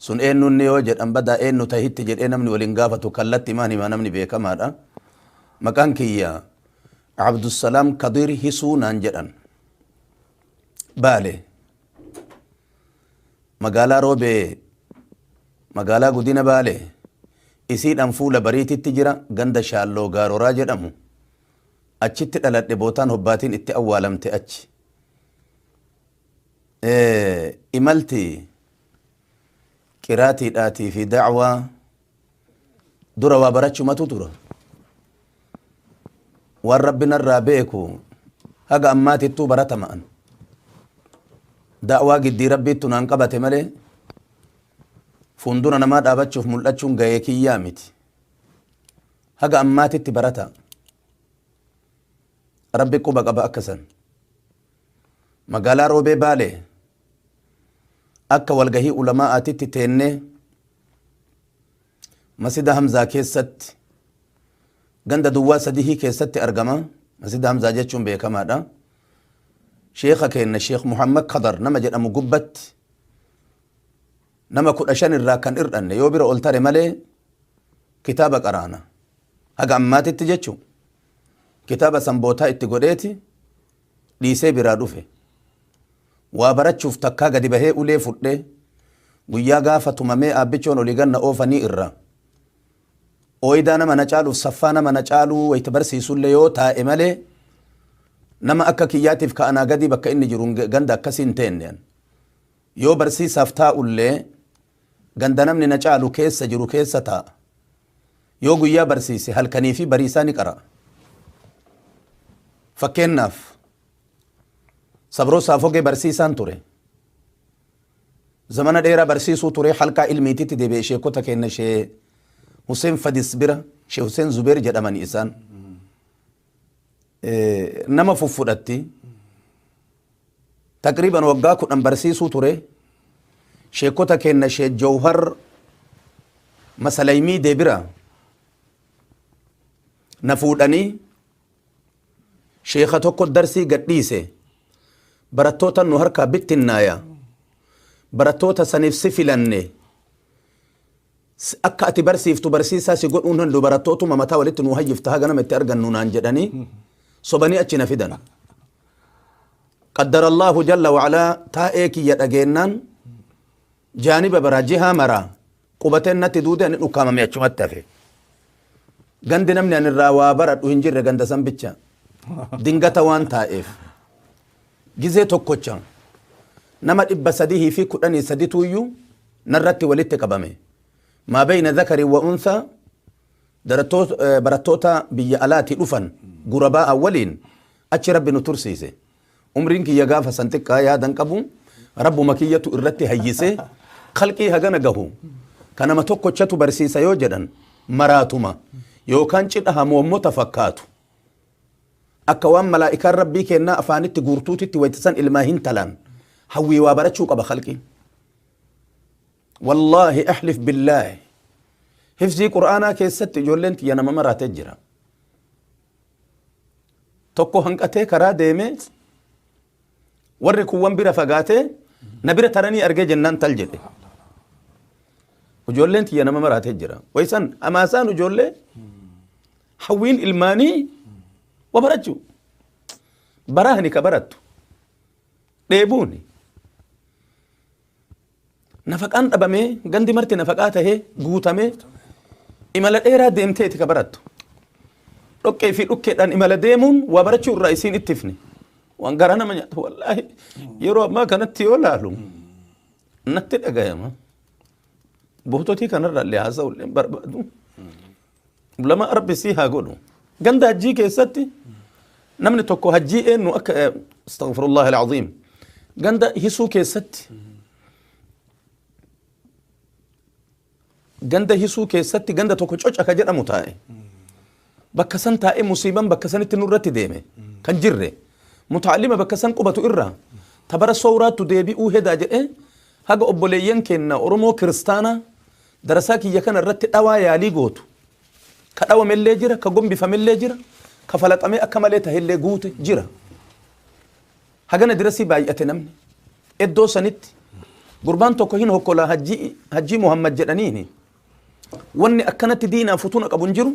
sun eenyunni yoo jedhan badaa eenyu tahitti jedhee namni waliin gaafatu kallatti maan himaa namni beekamaadha. Maqaan kiyya Abdussalaam Kadir Hisuu naan jedhan. Baale magaalaa Roobee magaalaa Gudina Baale isiidhaan fuula bariititti jira ganda Shaalloo Gaaroraa jedhamu. Achitti dhaladhe bootaan hobbaatiin itti awwaalamte achi. Imalti qiraatiidhaatii fi da'waa dura waa barachumatu tura. Waan Rabbi narraa beeku haga ammaatittuu baratama'an. Da'waa giddii Rabbiittu naan qabate malee fuundura namaa dhaabachuuf mul'achuun gahee kiyyaa miti. Haga ammaatitti barata. Rabbi quba qaba akkasan. Magaalaa Roobee Baale akka walgahii ulamaa'aatitti teennee Masjida Hamzaa keessatti ganda duwwaa sadihii keessatti argama. Masjida Hamzaa jechuun beekamaadha. Sheekha keenna Sheekh Muhammad Khadar nama jedhamu gubbatti nama 15 irraa kan irdhanne yoo bira ol tare malee kitaaba qaraana. Haga ammaatitti jechuun kitaaba sanbootaa itti godheeti dhiisee biraa dhufe. Waa barachuuf takkaa gadi bahee ulee fudhee guyyaa gaafa tumamee aabbichoon olii ganna oofanii irra ooyidaa nama na caaluuf saffaa nama na caaluu wayita barsiisullee yoo taa'e malee nama akka kiyyaatiif ka'anaa gadi bakka inni jiru ganda akkasiin teenneen yoo barsiisaaf taa'ullee ganda namni na caalu keessa jiru keessa taa'a. Yoo guyyaa barsiise halkanii fi bariisaa ni qara'a. Fakkeenyaaf Sabroo Saafogee barsiisaan ture. Zamana dheeraa barsiisuu ture halkaa ilmiititti deebi'ee sheekota kenna shee Hussein Fadis bira shee Hussein Zubeer jedhamanii isaan. Nama fuffudhatti taqriban waggaa 10 barsiisuu ture. Sheekota kenna shee Jawhar Masalaymii deebira na fuudhanii sheekha tokko darsii gadhiise. Barattoota nu harkaa bittinnaaya. Barattoota saniif si filanne. Akka ati barsiiftu barsiisaa si godhuun handu barattootuma mataa walitti nu hayyifta haga nama itti argannu naan jedhanii sobanii achi na fidan. Qaddara Allahu jalla wa'alaa taa'ee kiyya dhageennan jaaniba biraa jihaa maraa qubateen natti duude ani dhukkaamame achumatti hafe. Gandi namni ani irraa waa baradhu hin jirre ganda san bicha. Dingata waan taa'eef. Gizee tokkocha nama 313 tuyyuu narratti walitti qabame. Maa bayna dhakari wa untha barattoota biyya alaati dhufan gurabaa awwaliin achi Rabbi nu tursiise. Umriin kiyya gaafa san xiqqaa yaadan qabu Rabbuma kiyyatu irratti hayyisee khalqii hagana gahu. Kanama tokkochatu barsiisa yoo jedhan maraatuma yookaan cidha hamoommota fakkaatu. Akka waan malaa'ikaan Rabbii kennaa afaanitti guurtuutitti waytisan ilmaa hin talan hawwii waa barachuu qaba khalqi. Wallaahi ahlif billaahi hifzii qur'aanaa keessatti ijoolleen tiyya nama maraatee jira. Tokko hanqatee karaa deemee warri kuwwan bira fagaatee na bira taranii argee jennaan tal jedhe. Ijoolleen tiyya nama maraatee jira. Waysan amaasaan ijoollee hawwiin ilmaanii وبرجو براهني كبرت ديبوني نفقان أبامي غندي مرتي نفقاته غوتامي إمالا إيرا ديمتي كبرت أوكي في أوكي أن إمالا ديمون وبرجو الرئيسين اتفني وانقرانا من يأتو والله يرو ما كانت تيولا لهم نتت أقايما بوتوتي كان الرأي هذا واللي بربادو لما أربي سيها قولوا غندا هجي كيستي نمني توكو هجي انو استغفر الله العظيم غندا هيسو كيستي غندا هيسو كيستي غندا توكو چوچا كجدا متاي بكسن تاي مصيبا بكسن تنورتي ديمه كان جيره متعلمه بكسن قبتو إرا تبر صورات ديبي او هدا جئ هاغ اوبوليين كنا اورمو كريستانا درساكي يكن الرت دوا يالي غوتو كدوا ملي جرا كغومبي فملي جرا كفلطمي اكملت هلي غوت جرا هاغنا درسي بايته نمني ادو سنت قربان توكهين هكولا هجي محمد جدانيني واني أكنت دينا فتونا قبنجرو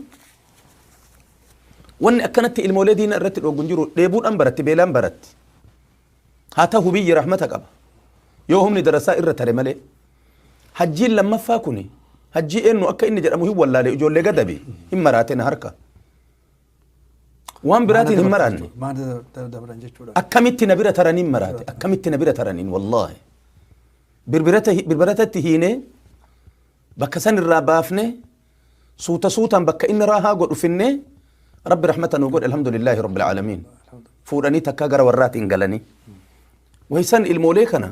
واني أكنت المولى دينا الرتل وقنجرو ليبون أنبرت بيلان برت هاته بي رحمتك أبا يوهم ندرسا إرتر ملي هجي لما فاكوني هجي إنه أكا إني جرمه ولا لأجول لقدبي هم مراتين هركا وان براتين هم مراني أكمت نبرة ترانين مراتي أكمت نبرة ترانين والله بربرته هيني بكسن الرابافني صوتا بك إن راها قد أفني رب رحمة نقول الحمد لله رب العالمين فوراني تكاغر ورات إنقلني ويسن الموليكنا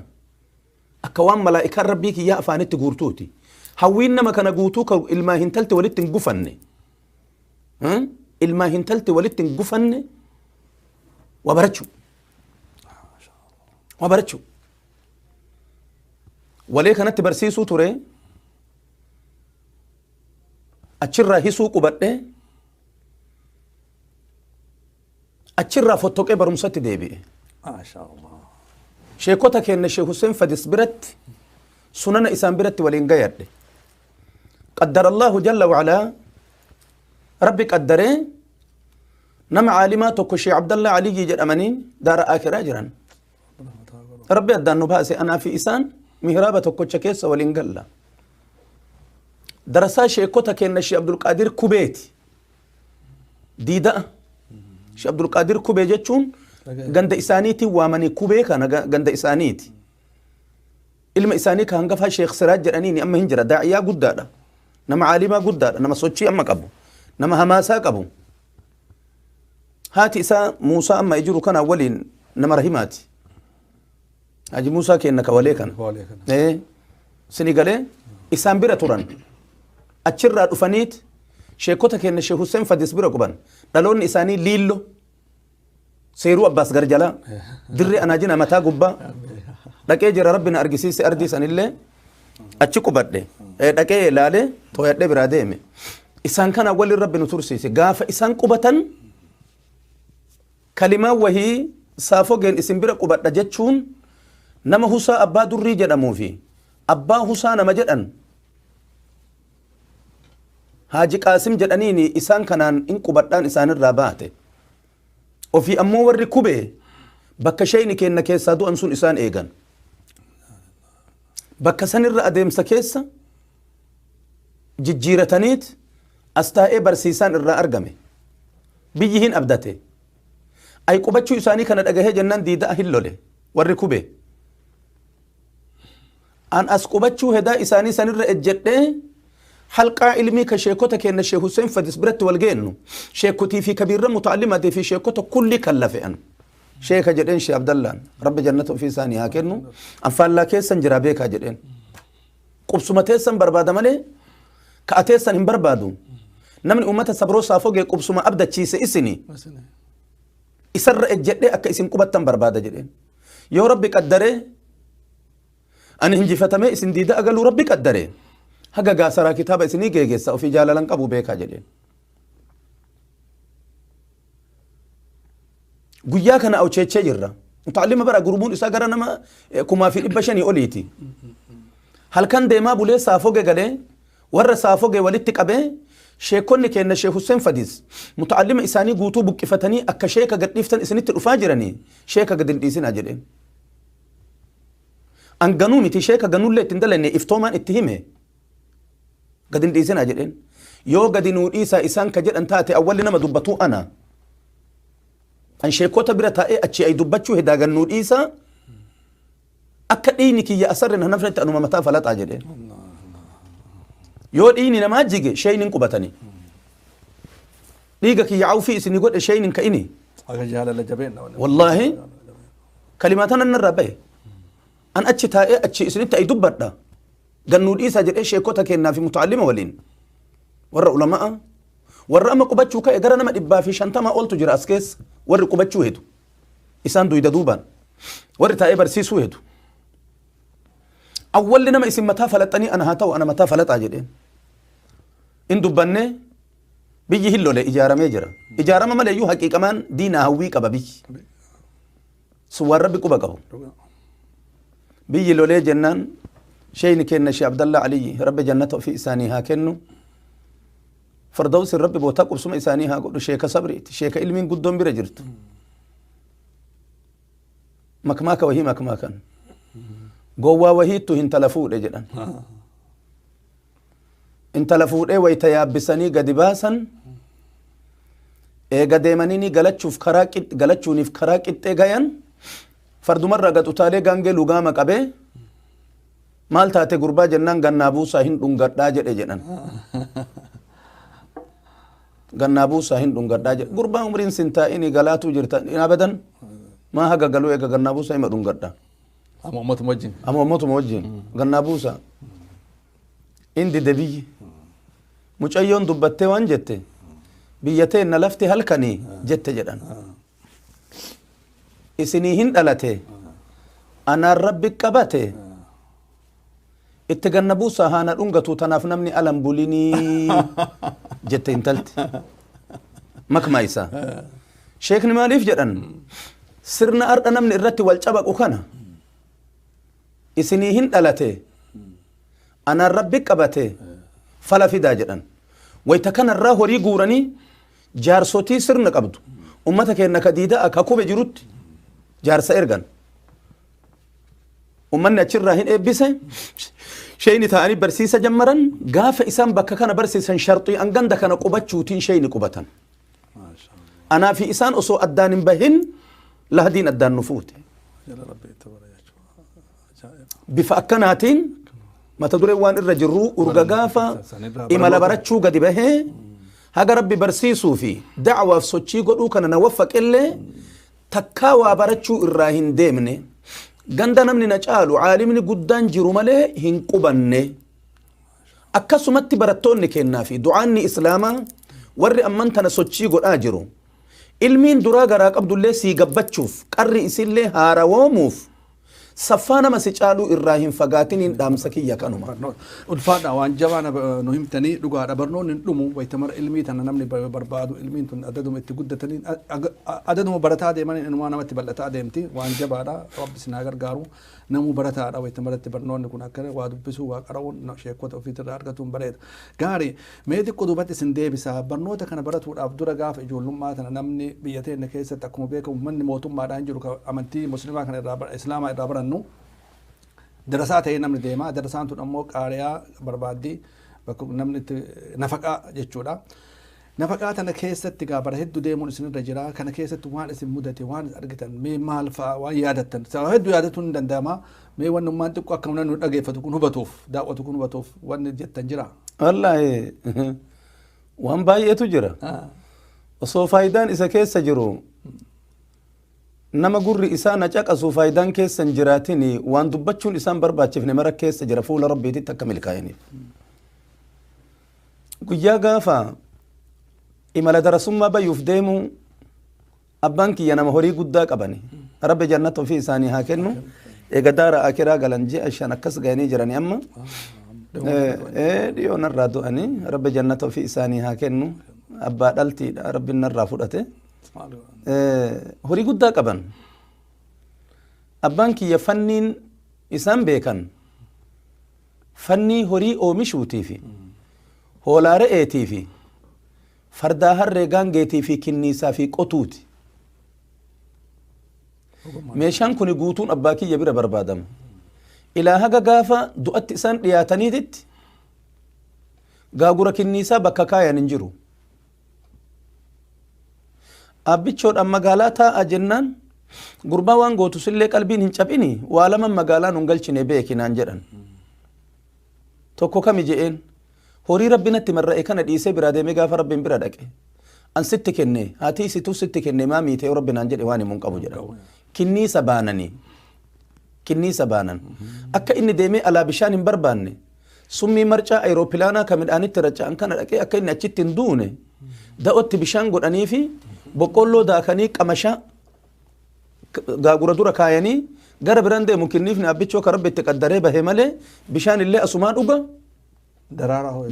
أكوان ملائكة ربيك يا أفاني تقورتوتي هوين نما كان قوتوك إلما هنتلت ولدت نقفني إلما هنتلت ولدت نقفني وبرتشو وليه كانت برسيسو توري أتشرا هيسو قبطة أتشرا فوتوكي برمسات ديبي ما شاء الله شيكوتا كأن الشيخ حسين فدس برت سنن إسان برت ولين قدر الله جل وعلا ربي قدره نمع عالمات وكشي عبد الله علي جد أمانين دار آخر أجرا ربي أدانو باسي أنا في إسان مهرابة وكوتش كيس ولين قلا درسا شيكوتا كأن الشيخ عبد القادر كوبيتي ديدا الشيخ عبد القادر كوبي جتشون غند إسانيتي وامني كوبي كان غند إسانيتي ilma isaanii ka hangafa sheekh siraaj jedhaniini amma hin jira daa'iyaa guddaadha nama caalimaa guddaadha nama sochii amma qabu nama hamaasaa qabu haati isaa Muusaa amma ijiru kana waliin nama rahimaati haji Muusaa kenna ka walee kana sini galee isaan bira turan achirraa dhufaniit sheekota kenna Sheekh Hussein Fadis bira quban dhaloonni isaanii liillo seeruu Abbaas Garjalaa dirree anaajina mataa gubbaa dhaqee jira rabbina argisiise ardii sanillee achi qubadhe dhaqee ilaale tooyadhe biraa deeme isaan kana waliin rabbi nu tursiise gaafa isaan qubatan kalimaa wahii saafogeen isin bira qubadha jechuun nama Husaa abbaa durrii jedhamuu fi abbaa Husaa nama jedhan Haaji Qaasim jedhaniini isaan kanaan in qubadhaan isaanirraa baate ofii ammoo warri kubee bakka shayni kenna keessaa du'an sun isaan eegan bakka sanirra adeemsa keessa jijjiirataniit astaa'ee barsiisaan irraa argame biyyi hin abdate ay qubachuu isaanii kana dhagahee jennaan diidaa hin lole warri kubee an as qubachuu hedaa isaanii sanirra ejjedhee halqaa ilmii ka sheekota kenna Sheekh Hussein Fadis biratti wal geennu sheekotii fi kabiirra mutaallimatii fi sheekota kulli kallafe'an شيخ جدين شيخ عبد الله رب جنة في ثاني هاكنو أنفال لا كيسن جرابيك جدين قبسمة تيسن برباد مالي كأتيسن هم بربادو نمن أمة صبرو صافوك قبسمة أبدا تشيس إسني إسر الجدي أكا إسن قبتن برباد جدين يو ربي قدره أن هنجي فتمي إسن ديدا أقلو ربي قدره هكا قاسرا كتاب إسني جيجيسا وفي جالالان قبو بيكا جدين guyyaa kana awcheechee jirra mutaalima bara gurbuun isaa gara nama kumaa fi 500 oliiti halkan deemaa bulee saafoge galee warra saafoge walitti qabee sheekonni kenna Sheekh Hussein Fadis mutaalima isaanii guutuu buqqifatanii akka sheeka gadhiiftan isinitti dhufaa jiranii sheeka gadin dhiisinaa jedheen an ganuu miti sheeka ganuullee ittiin dalanne iftoomaan itti hime gadin dhiisinaa jedheen yoo gadinuu dhiisaa isaan ka jedhan taate awwalli nama dubbatuu ana an sheekota bira taa'ee achi ay dubbachuu hedaagannuu dhiisa akka dhiini kiyya asarrin hanafnetti anuma mataa falaxaa jedheen yoo dhiini namaa jige shaynin qubatanii dhiiga kiyya cawfii isinii godhe shaynin ka ini wallaahi kalimaatan annarraa bahe an achi taa'ee achi isinitti ay dubbadha gannuu dhiisaa jedhee sheekota kennaa fi mutaalima waliin warra ulama'a warra amma qubachuu ka'e gara nama 150 oltu jira as keessa warri qubachuu hedu isaan duyda duuban warri taa'ee barsiisuu hedu awwalli nama isin mataa falaxanii ana haa ta'u ana mataa falaxaa jedheen in dubbanne biyyi hin lole ijaaramee jira ijaarama maleeyyuu haqiiqamaan diinaa hawwii qaba biyyi sun waan rabbi quba qabu biyyi lolee jennaan شيء كنا شي عبد الله علي رب جنته في إسانيها كنو فردوس الرب بوتاق بسم إسانيها قد شيك صبريت شيك علمين قدام برجرت مكماك وهي مكماكا قوا وهي تهين تلفود جدا ان تلفود ويتيابسني قد باسا قديمانيني قلتشوف كراكت قلتشوني في كراكت غيان فرد مرة قد أتالي غانجي لغامك أبي مال تاتي قربا جنان غنابو ساهن دنگت داجر جنان غنابو ساهن دنگت داجر قربا عمرين سنتا إني غلاتو جرتا أبدا ما هاگا غلو إيقا غنابو ساهن دنگت دا أمو موجين غنابو سا إندي دبي مچايون دبتة وان جتة بيتين نلفتي هلكني جتة جدان إسنيهن دلته أنا ربك قبته اتجنبوا سهانا دونغتو تناف نمني ألم بوليني جت انتلت مكمايسا شيخ نماليف جدن سرنا أرد نمني الرتي والجبك وكنا إسنيهن دلته أنا ربك قبته فلا في دا جدن ويتكن الراه وري غورني جارسوتي سرنا قبدو أمتك إنك ديدا أكاكو بجروت جارس إرغان ومن أشرهن إبسه شيء ثاني برسيسة جمرا قاف إسام بكا كان برسيسا شرطي أن قند كان قبت شوتين شيء نقبتا أنا في إسان أصو أدان بهن لهدين أدان نفوت بفأكناتين ما تدري وان الرجرو أرغا قافا إما لبرتشو قد به هذا ربي برسيسو في دعوة في سوتشي قدو كان نوفق إلي تكاوى برتشو إراهن ديمني ganda namni na caalu caalimni guddaan jiru malee hin qubanne akkasumatti barattoonni kennaa fi du'aanni islaamaa warri amman tana sochii godhaa jiru ilmiin duraa garaa qabdullee sii gabbachuuf qarri isillee haarawoomuuf saffaa nama si caaluu irraa hin fagaatiniin dhaamsa kiyya kanuma ulfaadha waan jabaana nu himtanii dhugaadha barnoonni dhumu waytamar ilmii tana namni barbaadu ilmiin tun adaduma itti guddataniin adaduma barataa deemanii inumaa namatti bal'ataa deemti waan jabaadha rabbi sinaa gargaaru namuu barataadha waytamaratti barnoonni kun akkana waa dubbisuu waa qara'uun sheekota ofiitirraa argatuun bareeda gaarii mee xiqqoo duubatti isin deebisaa barnoota kana baratuudhaaf dura gaafa ijoollummaa tana namni biyya teenya keessatti akkuma beekamu manni mootummaadhaan jiru amantii muslimaa kana irraa islaamaa irraa barannu darasaa ta'ee namni deema darasaan tun ammoo qaariyaa barbaaddi bakka namni nafaqaa jechuudha nafaqaa tana keessatti gaa bara hedduu deemuun isinirra jira kana keessatti waan isin mudate waan argitan mee maal fa'a waan yaadattan sababa hedduu yaadatuun ni danda'ama mee wannummaan xiqqoo akka namni dhageeffatu kun hubatuuf daawwatu kun hubatuuf wanni jettan jira wallaahi waan baay'eetu jira osoo faayidaan isa keessa jiru nama gurri isaa na caqasu faayidaan keessa hin jiraatin waan dubbachuun isaan barbaachifne mara keessa jira fuula rabbiititti akka milkaa'iniif guyyaa gaafa imala darasummaa bayyuuf deemu abbaan kiyya nama horii guddaa qabani rabbi jannata ofii isaanii haa kennu eega daara akiraa galan ji'a shan akkas ga'anii jirani amma dhiyoo narraa du'anii rabbi jannata ofii isaanii haa kennu abbaa dhaltiidha rabbi narraa fudhate horii guddaa qaban abbaan kiyya fanniin isaan beekan fannii horii oomishuutii fi hoolaa re'eetii fi fardaa harree gaangeetii fi kinniisaa fi qotuuti meeshaan kun guutuun abbaa kiyya bira barbaadama ilaa haga gaafa du'atti isaan dhiyaataniititti gaagura kinniisaa bakka kaayan hin jiru abbichoodhaan magaalaa taa'a jennaan gurbaa waan gootu sillee qalbiin hin cabini waa lama magaalaa nun galchine beekinaan jedhan tokko kami je'een horii rabbi natti marra'e kana dhiisee biraa deemee gaafa rabbiin bira dhaqe an sitti kenne haati isituu sitti kenne maa miitee rabbi naan jedhe waan himuun qabu jedha kinniisa baanan akka inni deemee alaa bishaan hin barbaanne summii marcaa ayiroopilaanaa ka midhaanitti racha'an kana dhaqee akka inni achitti hin duune da'otti bishaan godhanii fi boqqolloo daakanii qamashaa gaagura dura kaayanii gara biraan deemu kinniifni abbichoo ka rabbi itti qaddaree bahe malee bishaan illee asumaa dhuga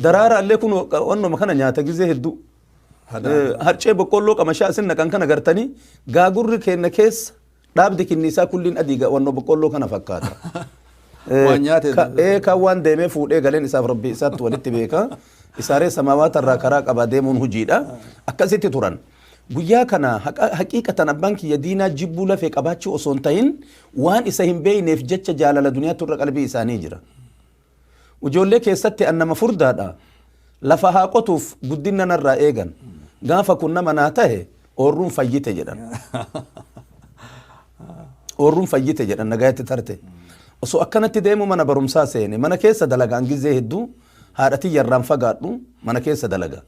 daraara illee kun wannuma kana nyaata gizee hedduu harcee boqqolloo qamashaa isin naqan kana gartanii gaagurri keenya keessa dhaabdi kinniisaa kulliin adiiga wannoo boqqolloo kana fakkaata وانيات كوان ديمي فود قالين إساف ربي إسات ولدت بيكا إسارة سماوات الراكراك أباديمون هجيدا أكاسيت توران guyyaa kana haqiiqatan abbaan kiyya diinaa jibbuu lafee qabaachuu osoo hin ta'in waan isa hin beeyneef jecha jaalala duniyaa turra qalbii isaanii jira. Ijoollee keessatti annama furdaadha. Lafa haa qotuuf guddina narraa eegan. Gaafa kun nama naa tahe oorruun fayyite jedhan. Oorruun fayyite jedhan nagaatti tarte. Osoo akkanatti deemu mana barumsaa seene mana keessa dalagaan gizee hedduu haadhatii yarraan fagaadhu mana keessa dalaga.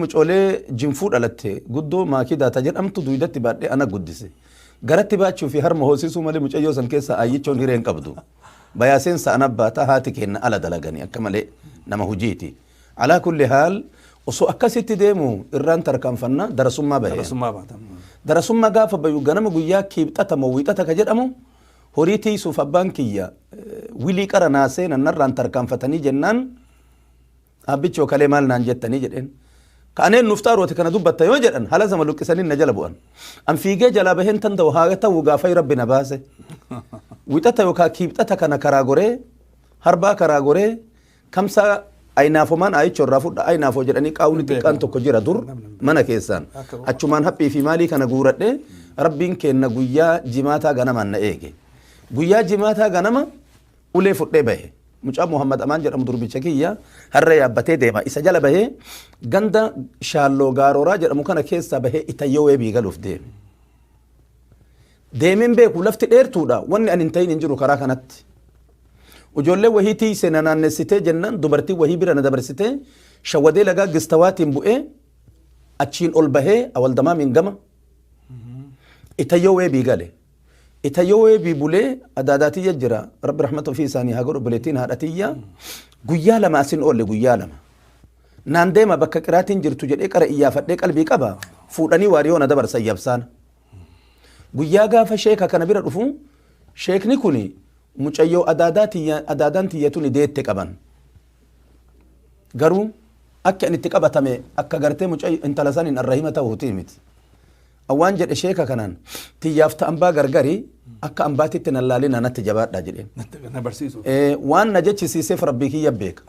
Mucoolee jinfuu dhalatte guddoo maakidaa jedhamtu duydatti baadhee ana guddise. Garatti baachuu fi harma hoosisuu malee mucayyoo san keessa ayyichoon hireen qabdu. Bayaaseen sa'an abbaata haati kenna ala dalaganii akka malee nama hujiiti. Alaa kulli haal osoo akkasitti deemu irraan tarkaanfanna darasummaa bahe. Darasummaa gaafa bayu ganama guyyaa kiibxata mawwiixata ka jedhamu horii tiisuuf abbaan kiyya wilii qara naasee nannarraan tarkaanfatanii jennaan abbichoo kalee maal naan jettanii jedheen. Kaaneen nuftaarooti kana dubbatta yoo jedhan hala zama luqqisanii na jala bu'an. An fiigee jalaa baheen tan ta'u haa ta'u gaafay rabbi na baase. Wixata yookaan kiibxata kana karaa goree harbaa karaa goree kamsa aynaafomaan ayichoo irraa fudha aynaafoo jedhanii qaawuni xiqqaan tokko jira dur mana keessaan. Achumaan haphii fi maalii kana guuradhee rabbiin kenna guyyaa jimaataa ganamaan na eege. Guyyaa jimaataa ganama ulee fudhee bahe. Mucaa Muhammad Amaan jedhamu durbicha kiyya harra yaabbatee deema. Isa jala bahee ganda shaalloo gaarooraa jedhamu kana keessaa bahee itayyoo weebii galuuf deeme. Deemeen beeku lafti dheertuudha wanni ani hin ta'in hin jiru karaa kanatti. Ijoollee wahii tiisee na naannessitee jennaan dubartii wahii bira na dabarsitee shawadee lagaa gistawaatiin bu'ee achiin ol bahee awaldamaa miingama itayyoo weebii gale. Itayyoo weebii bulee adaadaatiyya jira rabbi rahmatu fi isaanii haa godhu buleetiin haadhatiyya guyyaa lama asin oolle guyyaa lama. Naan deema bakka qiraatiin jirtu jedhee qara iyyaafadhee qalbii qaba fuudhanii waariyoo na dabarsan yabsaana. Guyyaa gaafa sheeka kana bira dhufu sheekni kuni mucayyoo adaadaan tiyyatuun deette qaban. Garuu akka inni itti qabatame akka gartee mucayyoo intala saniin arrahima ta'uutii miti. Awwaan jedhe sheeka kanaan tiyyaaf ta'ambaa gargari akka ambaatitti na laalii naannatti jabaadhaa jedheen. Waan na jechisiiseef rabbii kiyya beeka.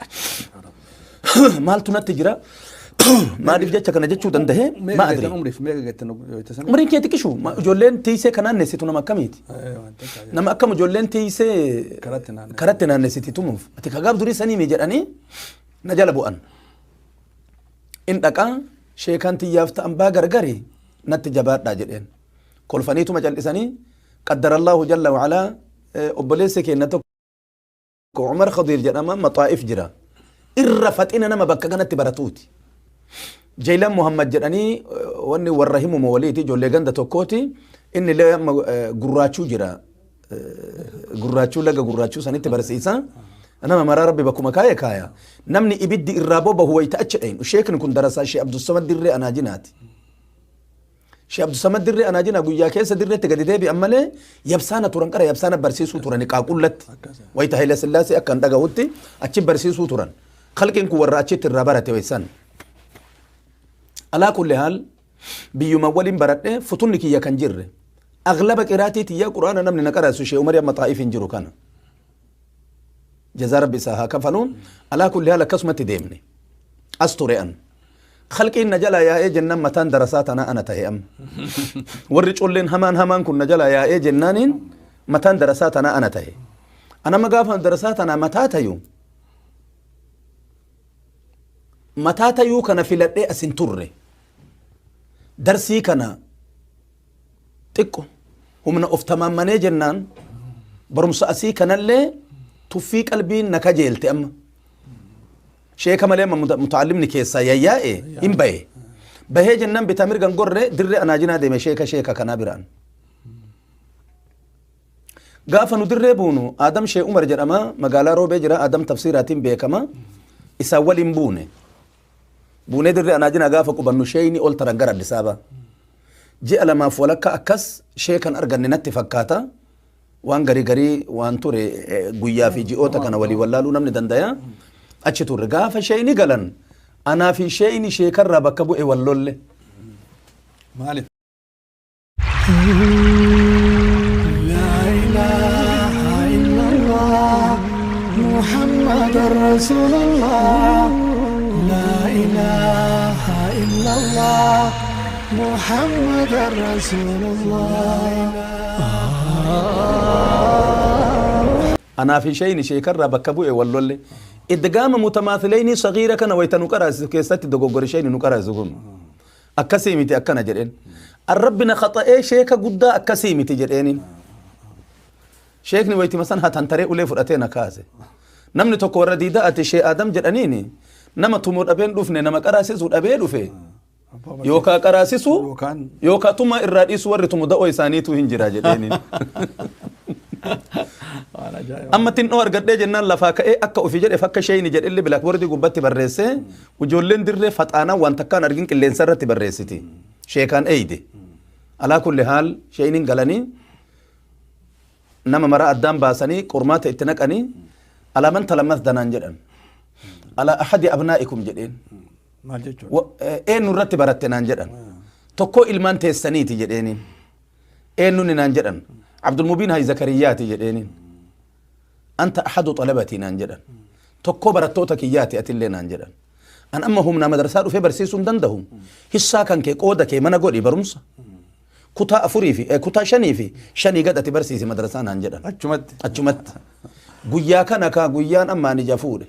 Maaltu natti jira? Maaliif jecha kana jechuu danda'e? Maadri. Umriin kee xiqqishu ijoolleen tiisee kan naannessitu nama akkamiiti? Nama akkam ijoolleen tiisee karatti naannessiti tumuuf. Ati kagaaf durii sanii jedhanii na jala bu'an. In dhaqaa sheekaan tiyyaaf ta'ambaa gargari natti jabaadhaa jedheen. Kolfaniituma cal'isanii qaddarallahu jalla wa'alaa obboleessa keenya tokko Umar Khadiir jedhama maxaa'if jira. Irra faxina nama bakka kanatti baratuuti. Jaylan Muhammad jedhanii wanni warra himu waliiti ijoollee ganda tokkooti inni gurraachuu jira. Gurraachuu laga gurraachuu sanitti barsiisa. Nama maraa rabbi bakkuma kaaya. Namni ibiddi irraa bobahu wayita achi dhayin. Sheekni kun darasaa Sheekh Abdussamad Dirree Anaajinaati. Sheekh Abdussamad Dirree Anaajinaa guyyaa keessa dirreetti gadi deebi'an malee yabsaana turan qara yabsaana barsiisuu turan qaaqullatti. Wayita Haile Sillaasee akka hin dhagahutti achi barsiisuu turan. Khalqiin kun warra achitti irraa barate waysan. Alaa kulli haal biyyuma waliin baradhee futunni kiyya kan jirre. Aglaba qiraatii tiyyaa quraana namni na qaraasu Sheekh Umar amma xaa'if hin jiru kana. Jazaa rabbi isaa haa kafaluun alaa kulli haal akkasumatti deemne. As ture an. Khalqiin na jala yaa'ee jennaan mataan darasaa tanaa ana ta'e amma. Warri colleen hamaan kun na jala yaa'ee jennaaniin mataan darasaa tanaa ana ta'e. Anama gaafa darasaa tanaa mataa tayuu kana filadhee asin turre. Darsii kana xiqqo humna of tamaammanee jennaan barumsa asii kanallee tuffii qalbiin na kajeelte amma. Sheeka malee mutaallimni keessaa yayyaa'e hin bahe. Bahee jennaan bitaa mirgan gorre dirree Anaajinaa deeme sheeka kanaa biraan. Gaafa nu dirree buunu Adam Sheekh Umar jedhama magaalaa Roobee jira Adam tafsiiraatiin beekama isaa waliin buune. Buunee dirree Anaajinaa gaafa qubannu sheeyni ol taran gara Addis Ababaa. Ji'a lamaaf walakka akkas sheekan arganne natti fakkaata. Waan garii waan ture guyyaa fi ji'oota kana walii wallaaluu namni dandaya. Achi turre gaafa sheeyni galan anaa fi sheeyni sheekarraa bakka bu'e wallolle. Maaliif? La ilaha illallah محمد رسول الله لا إله إلا الله محمد رسول الله أنا في شيء شيكر بكبو والله إدغام متماثلين صغيرة كان ويتنقرا كيسات دغوغر شيء نقرا زغون أكسيمتي أكنا جدين الربنا خطأ شيكا قدا أكسيمتي جدين شيخني ويتي مثلا هتنتري أولي فرأتين كاسي نمني تقول رديدة أتي شيء آدم جدانيني نما تمور أبين دفني نما كراسيس أبين دفني يوكا كراسيسو يوكا تما الرئيس ورتو مدعو إسانيتو هنجرا جدين أما تنور قد جنان لفاك إيه أكا أفجر إفكا شيء نجد اللي بلاك وردي قبتي برسي وجولين در فتانا وانتكان أرجين كلين سرتي برسيتي شيء كان أيدي على كل حال شيء نقلني نما مرا أدام باسني قرمات اتنقني على من تلمث دنان جدن على أحد أبنائكم جدين إيه نرتي برتنان جدن تكو إلمان تيستنيتي جدين إيه نوني جدن عبد المبين هاي زكرياتي جدين أنت أحد طلبتي نانجدا تكو برتوتك إياتي أتلي نانجدا أن أما هم مدرسة في برسيسون دندهم هسا كان كي قودة كي منا قولي برمسا كتا أفوري في كتا شني في شني قد أتبرسيسي مدرسة نانجدا أجمت قويا كان كا قويان أما نجافود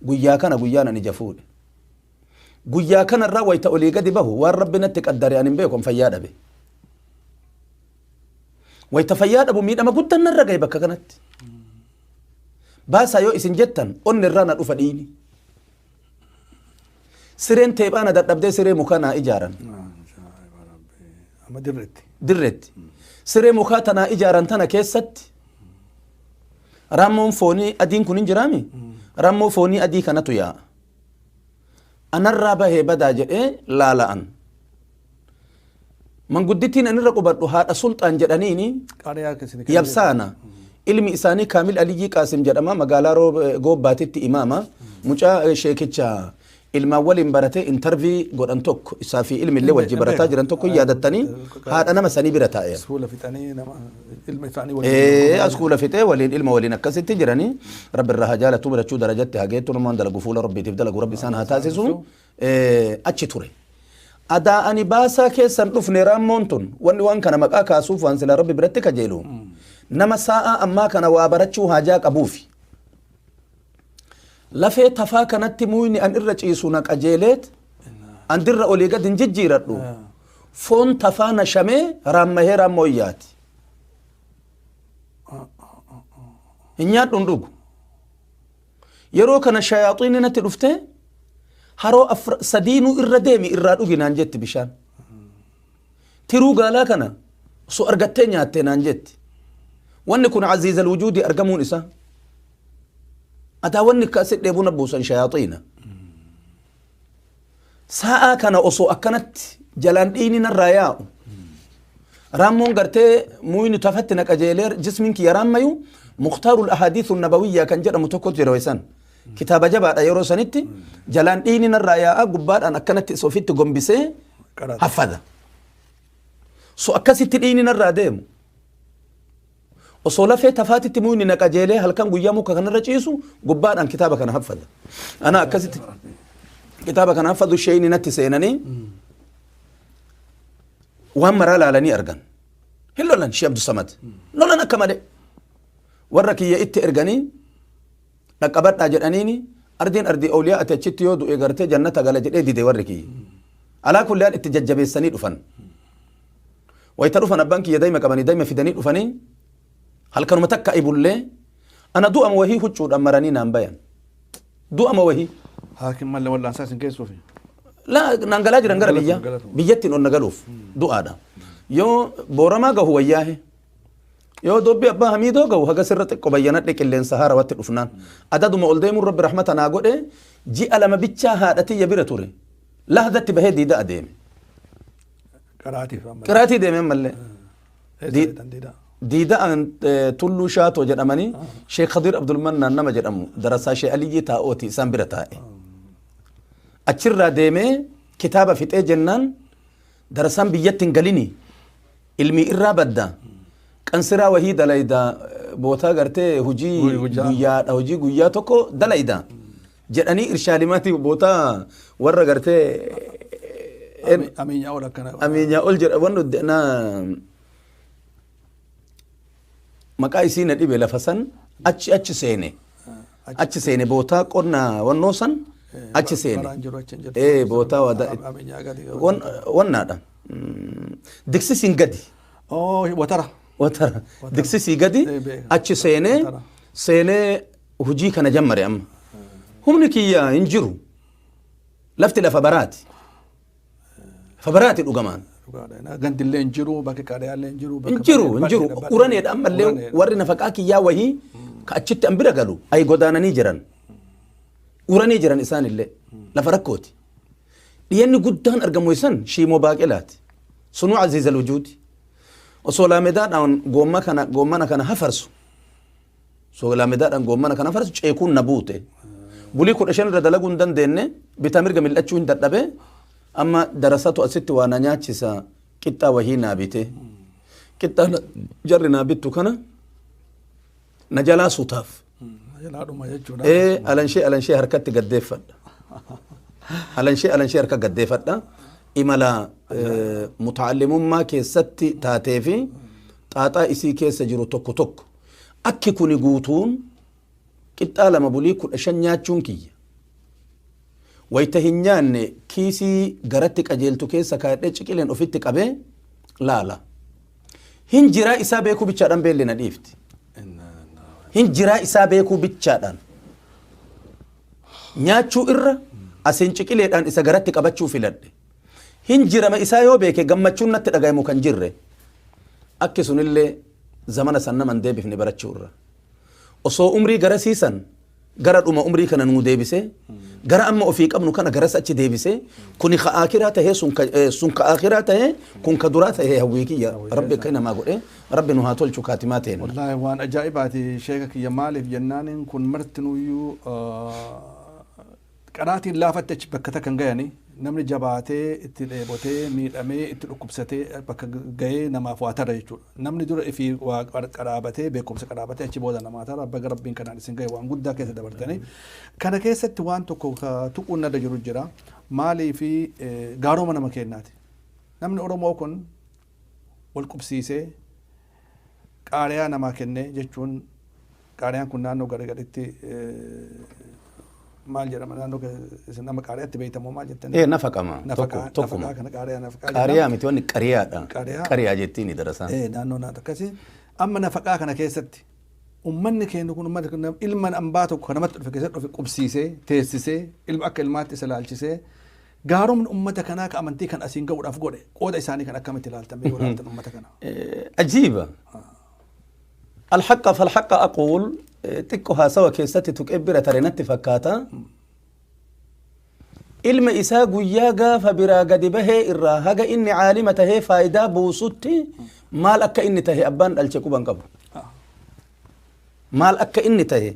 قويا كان قويانا نجافود قويا كان الرأوي تأولي قد بهو والرب نتك أدري أن بيكم فيادا به ويتفياد أبو ميد أما قد نرى بك كانت باسا يو إسن جتن أن الرانا أفديني سرين تيبانا دابدي سرين مكانا إجارا أما درت سرين مكاتنا إجارا تنا كيست رامون فوني أدين كنين جرامي رامون فوني أدي كانتو يا أنا الرابه بدا جئ لا لا أن من قدتين أن رقبت هذا سلطان جدانيني يبسانا علمي إساني كامل علي قاسم جدما مقالا رو قوب باتت إماما مجا شيكيتشا علم أول مبارته انترفي قد أنتوك إسافي علم اللي وجه برتا جرانتوك يادتني هذا أنا مساني برتايا سهولة في تاني علم ثاني أسكولة في تاني ولين علم ولين أكست جراني رب الرهجالة تبرا شو درجات تهاجيت ونمان دل قفول ربي تبدل ربي سانها تاسسو أتشتوري أدا أني باسا كيسان رفني رامونتون وان كان مقا كاسوف وان سلا ربي برتك جيلو نما ساعة أما كان وابرتشو هاجاك أبوفي لفي تفا كانت مويني أن إرج إيسونك أجيلت أن در أولي قد انججيرتو فون تفا نشمي رامه رامويات إنيات اندوك يرو كان الشياطين نتلفته هارو سدينو إردامي إرادو جنان جت بشان تيرو قالا كنا سو أرقتين ياتين جت وان كن عزيز الوجود أرقمون إسا أتا وان كاسد ليبون بوسا شياطين ساعة كان أصو أكنت جلان ديننا الرياء رامون قرتي موين تفتنك أجيلير جسمك يراميو مختار الأحاديث النبوية كان جرى متوكت جرويسان كتاب جبا يورو سنتي جلان ديننا الرياء قبار أن أكنت سوفيت قنبسي حفظة سو أكسيت ديننا الراديم وصولا في تفاتي موين نكاجيلي هل كان قيامو كان رجيسو قبار أن كتابك أنا حفظ أنا أكسيت كتابك أنا حفظ الشيء نتي سيناني وهم مرا لالني أرجان هلو لن شيء عبد الصمد لو لن أكمله وركي يأتي أرجاني نقبت أجر أنيني أردين أردي أولياء أتشتيو دو إغرتي جنة قال جد إدي دي وركي على كل حال اتججب السنين أفن ويتروفن البنك يدايما كمان دايما في دنيل أفني هل كانوا متكا إبولي أنا دو أم وهي هتشود أمراني نام بيان دو أم وهي حاكم مال ولا أساس كيس وفي لا نانجلاج رنجر بيا بيجتين أون نجلوف دو آدا يو بورما جهو وياه يو دوبي أبا حميدو جهو هجا سرت كوبايانات لك اللي انسهارة وقت الأفنان أداد ما أولدي مر رب رحمة ناقود جي على ما بيتشا هادتي يبير توري لحظة بهدي دا أديم كراتي ديم ملة ديدا أن تلو شات وجد أماني شيخ خضير عبد المنان نما جد أمو دراسة شيء علي تاوتي سامبرتاء أشر ديمه كتابة في جنان درسان بيتين قليني علمي إرابدا كنسرا وهيدا ليدا bootaa gartee hojii Guyyaa. guyyaadha hojii guyyaa tokko dalayda jedhanii irshaalimaati bootaa warra gartee Amiinyaa ol akkana. amiinyaa ol jedha wanno na maqaa isii na dhibe lafa san achi seene achi seene bootaa qonna wannoo san achi seene Baraan jiru achi hin jirtu. bootaa wada Amiinyaa gadi. wannaadha diksisiin gadi Oh, watara. watara diksisii gadi beeka. achi seenee Watara. seenee hujii kana jammare amma humni kiyya hin jiru lafti lafa baraati lafa baraati dhugamaan Dhugaadha. Gandillee hin jiru, bakki qaadayaallee hin jiru. hin jiru uraneedha ammallee warri nafaqaa kiyyaa wahii ka achitti an bira galu ay godaananii jiran uranii jiran isaan illee lafa rakkooti dhiyeenni guddaan argamu isan shiimoo baaqelaati sunuu aziiza alwujuudi osoo laamedaadhaan goommana kana hafarsu osoo laamedaadhaan goommana kana hafarsu ceekuun na buute bulii 15 irra dalaguu hin dandeenye bitaa mirga mil'achuu hin dadhabe amma darasatu asitti waa na nyaachisa qixxaa wahii naa bite qixxaa jarri naa bittu kana na jalaa suutaaf Jalaadhuma jechuudha. alanshee harkatti gaddeeffadha alanshee harka gaddeeffadha imala mutaallimummaa keessatti taatee fi xaaxaa isii keessa jiru tokko akki kuni guutuun qixxaa lama bulii 15 nyaachuun kiyya wayta hin nyaanne kiisii garatti qajeeltu keessa kaadhee ciqileen ofitti qabee laala hin jiraa isaa beekuu bichaadhaan beelli na dhiifti hin jiraa isaa beekuu bichaadhaan nyaachuu irra asiin ciqileedhaan isa garatti qabachuu filadhe hin jirama isaa yoo beeke gammachuun natti dhagayamu kan jirre akki sunillee zamana san naman deebifne barachuu irra osoo umrii gara siisan gara dhuma umrii kana nuu deebise gara amma ofii qabnu kana garas achi deebise kuni ka akiraa tahee sun ka akiraa tahee kun ka duraa tahee hawwii kiyya rabbi akka namaa godhe rabbi nu haa tolchu kaatimaa ta'een Wallaahi waan ajaa'ibaati sheeka kiyya maaliif jennaaniin kun martinuyyuu qaraatiin laafatte achi bakka takkan gayanii namni jabaatee itti dheebotee miidhamee itti dhukkubsatee bakka gahee namaaf waa tara jechuudha. Namni dura ifii waa qaraabatee beekumsa qaraabatee achi booda namaa tara abba rabbiin kanaan isin gahe waan guddaa keessa dabartanii. Kana keessatti waan tokko tuquun nada jiru jira maalii fi gaaroma nama kennaati. Namni Oromoo kun wal qubsiisee qaariyaa namaa kennee jechuun qaariyaan kun naannoo garagaritti maal jedhama naannoo isin nama qaariyaatti beekamu maal jettanii? nafaqama tokkuma kana qaariyaa nafaqaa qaariyaa miti wanni qariyaadha Qariyaa. qariyaa jettiini darasaan naannoo naannoo akkasii amma nafaqaa kana keessatti ummanni keenya kun ummata ilma ambaa tokko namatti dhufe keessatti dhufe qubsiisee teessisee ilma akka ilmaatti isa laalchisee gaaromni ummata kanaa ka amantii kan asiin ga'uudhaaf godhe qooda isaanii kan akkamitti ilaaltamee yoo ilaaltan ummata kana. عجيبة الحق فالحق أقول تكها سوا كيستي تكبر ترينت فكاتا علم إساء قياقا فبرا قد به إرا هقا إني عالمة هي فايدة بوسوتي مال أكا إني تهي أبان الشكو بانقبو مال أكا إني تهي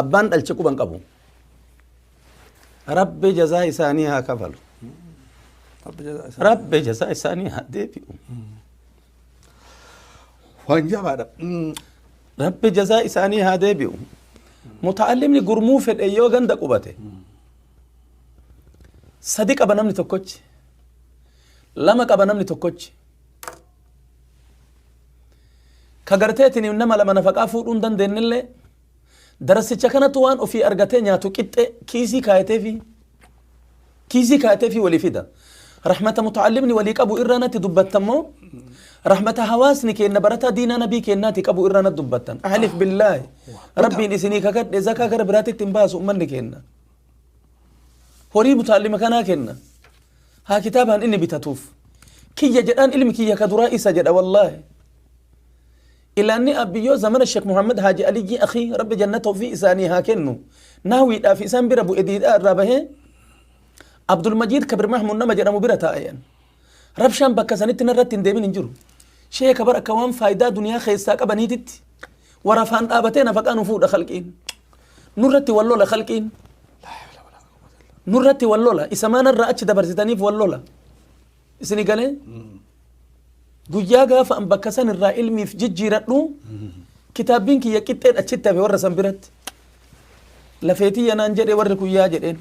أبان الشكو بانقبو رب جزاء ثانيها كفل رب جزاء ثانيها ديبيو waan jabaadha. رب جزاء ثاني هذا بيو متعلمني قرمو في الأيو غندا قبته صديق أبنامني تكوش لما أبنامني تكوش كغرتيتني إنما لما نفقا فورون دن دين اللي درسي چكنا توان وفي أرغتين ياتو كت كيسي كايتي في ولي فيدا رحمة متعلمني وليك أبو إرانا تدبتمو رحمة هواسني كأن برتا دينا نبي كأن تكبو إرانا دبتن أحلف بالله ربي نسيني ككد إذا كاكر براتي تنباس أمني كأن هوري متعلم كنا كأن ها كتابا إني بتتوف كي يجدان علمي كي يكدرا إسجد والله إلا أني أبيو زمن الشيخ محمد هاجي علي أخي رب جنته في إساني هاكنو ناوي في إسان بربو إديد أرابه عبد المجيد كبر محمود نما جرى مبرتا أيان ربشان بكا سنتنا رتين ديمين انجرو شيء كبر كوان فايدة دنيا خيساك بنيتت ورفان آبتين فكانوا فوق خلقين نورتي واللولا خلقين نورتي واللولا إسمان الرأتش دبرتني واللولا إسني قالين قجاقا فأن بكسان الرائل ميف ججيرتنو كتابين كي يكتين أشتا في ورا سنبرت لفيتي ينان جدي ورا كويا جدين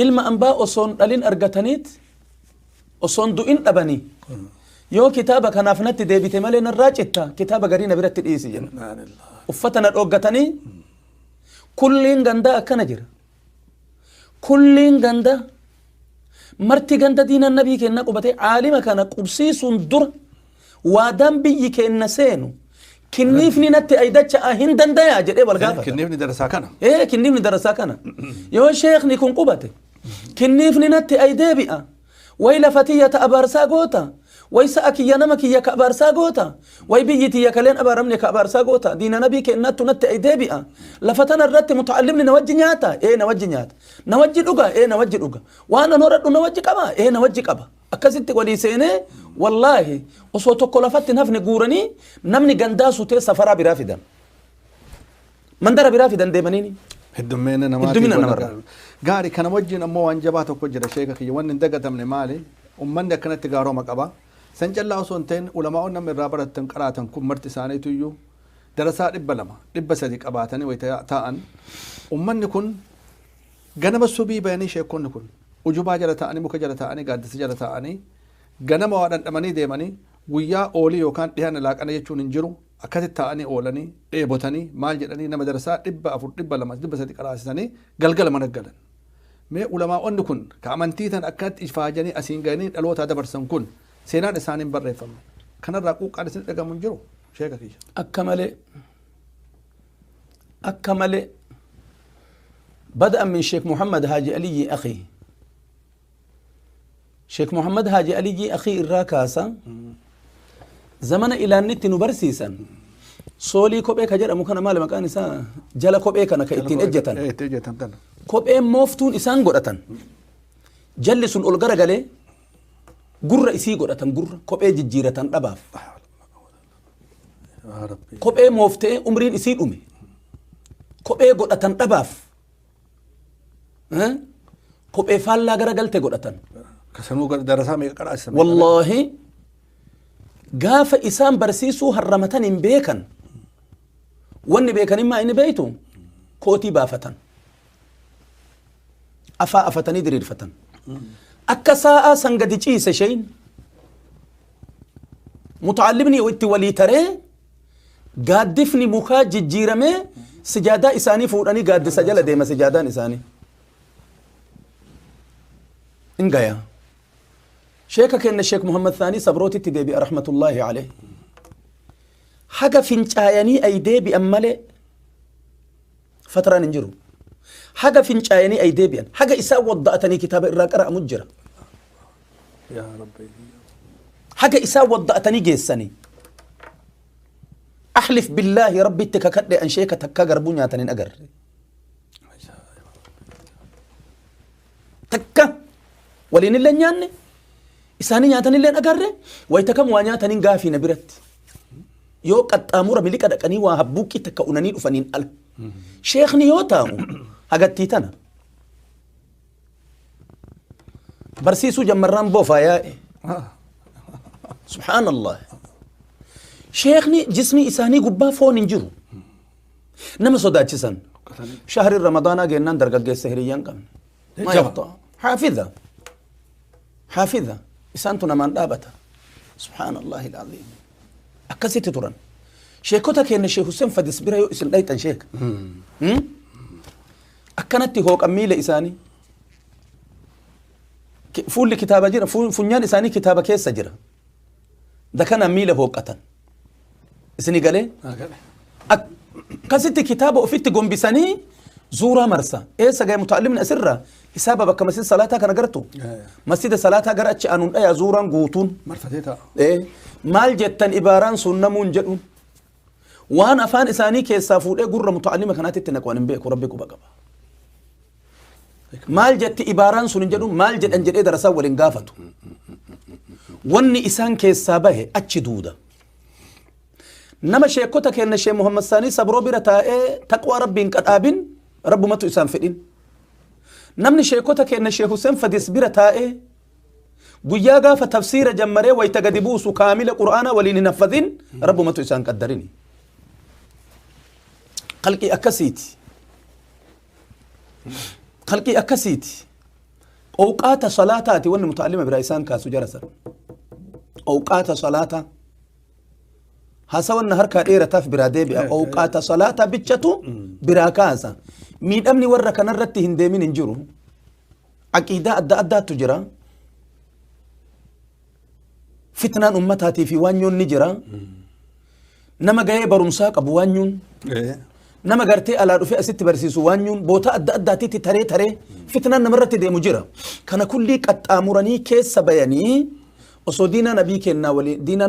ilma ambaa osoon dhalin argataniit osoon du'in dhabanii yoo kitaaba kanaaf natti deebite malee narraa citta kitaaba garii na biratti dhiisi jenna uffata na dhooggatanii kulliin gandaa akkana jira kulliin ganda marti ganda diinan nabii kenna qubate aalima kana qubsiisuun dura waadaan biyyi kenna seenu kinniifni natti aydacha hin dandayaa jedhee wal gaafata kinniifni darasaa kana kinniifni darasaa kana yoo sheekni kun qubate kinniifni natti ay deebi'a way lafatiyya ta abaarsaa goota way sa'a kiyya nama kiyya ka abaarsaa goota way biyyi tiyya kaleen abaaramne ka abaarsaa goota diina nabii kennattu natti ay deebi'a lafatana irratti muta'allimni na wajji nyaata na wajji nyaata na wajji dhuga na wajji dhuga waan an horadhu na wajji qaba na wajji qaba akkasitti walii seenee wallaahi osoo tokko lafatti nafni guuranii namni gandaa sutee safaraa biraa fidan mandara biraa fidan deemaniini heddummeena namarra gaari kana wajjin ammoo waan jabaa tokko jira sheeka kiyya waan hin dagatamne maali ummanni akkanatti gaaroma qaba san callaa osoo hin ta'in ulamaa'oon namni irraa baratan qaraatan kun marti isaaniitu iyyuu darasaa 200 300 qabaatanii wayita ta'an ummanni kun ganama subii bayanii sheekonni kun ujubaa jala ta'anii muka jala ta'anii gaaddisa jala ta'anii ganama waa dhandhamanii deemanii guyyaa oolii yookaan dhiyaana laaqana jechuun hin jiru akkasitti ta'anii oolanii dheebotanii maal jedhanii nama darasaa 400 200 300 qaraasisanii galgala mana galan mee ulamaa'onni kun ka amantii tan akkatti ifaajanii asiin ga'anii dhalootaa dabarsan kun seenaan isaaniin barreeffamne kanarraa quuqqaan isin dhagamu hin jiru sheeka kiyya akka malee بدأ من شيخ محمد هاجي علي أخي شيخ محمد هاجي علي أخي الراكاسة زمن إلى النت نبرسيسا سولي كوبيك هجر أمكان مال مكان إسان جلا كوبيك أنا كإتين إجتان كوبيك موفتون إسان قرأتان جلسون أولغر غالي قرر إسي قرأتان قرر كوبيك جيرتان أباف كوبيك موفتي أمرين إسي أمي كوبيك قرأتان أباف kophee faallaa gara galte godhatan kasanuu darasaa meeqa qaraasisan wallaahi gaafa isaan barsiisuu harramatan hin beekan wanni beekanimmaa inni beeytu kootii baafatan afaa afatanii diriirfatan akka saa'aa san gadi ciise shayin mutaallimni itti walii taree gaaddifni mukaa jijjiiramee sijaadaa isaanii fuudhanii gaaddisa jala deema sijaadaan isaanii إنجايا شيخك إن الشيخ محمد ثاني صبروتي تدبي رحمة الله عليه حاجة فينشايني أيدي بأمله فترة ننجرو حاجة فينشايني أيدي بيان حاجة إساء وضعتني كتاب الراكرة مجرى يا ربي حاجة إساء وضعتني جيساني أحلف بالله ربي تككد أن شيخ تكاجر بنيا تنين أجر تكا ولين اللي نياني إساني نياتني اللي أجره ويتكم وانياتني غافي نبرت يو قد أمور ملك أدكني وهبوكي تكونني أفنين أل شيخني يو تامو هقد تيتنا برسيسو جمران بوفا يا سبحان الله شيخني جسمي إساني قبا فون انجرو نما صدات جسن شهر رمضان جنان درجة السهريان كم ما يقطع حافظة إسانتنا من دابتا سبحان الله العظيم أكسيت تران شيكوتك إن الشيخ حسين فدس برا يو اسم دايتن شيخ أكنت هوك أميل إساني فول كتابة جرا فنيان إساني كتابة كيس جرا ده كان أميل هوك أتن إسني قالي كسيت كتابة وفيت قوم بساني زورا مرسا إيه سجى متعلم من أسرة حسابه بك مسجد صلاتها كان قرته مسجد صلاتها قرأت أنون أي زورا قوتون مرفتها إيه مال جتن إباران سنمون جدون وان أفان إساني كيسافور إيه قرر متعلمة كانت تنكوان بيك وربك وبقى مال جت إباران سنن جدون مال جت أنجل إيه درسا ولنقافته واني إسان كيسابه أتشدودا نما شيكوتك إن الشيخ محمد ثاني صبرو برتا إيه تقوى ربين كتابين رب ما تسام فدين نمني شيكوتك إن الشيخ حسين فديس برتا إيه قياغا فتفسير جمري ويتقدبوس كامل قرآن ولين نفذين رب ما تسام قدريني خلقي أكسيتي خلقي أكسيتي أوقات صلاتاتي وأن متعلمة برئيسان كاسو جرسر أوقات صلاة هاسا النهار كاديرة تاف برادي أوقات صلاة بيتشتو براكاسا مين أمني ورا كان رتي هندمين انجرو عقيدة أدى تجرى فتنان أمتاتي في وانيون نجرى نما جاي برمساك أبو وانيون نما قرتي على رفيع ست برسيسو وانيون بوتا أدى تيتي تري فتنان نمرت دي مجرى كان كل قد أمرني كيس بياني وصو دينا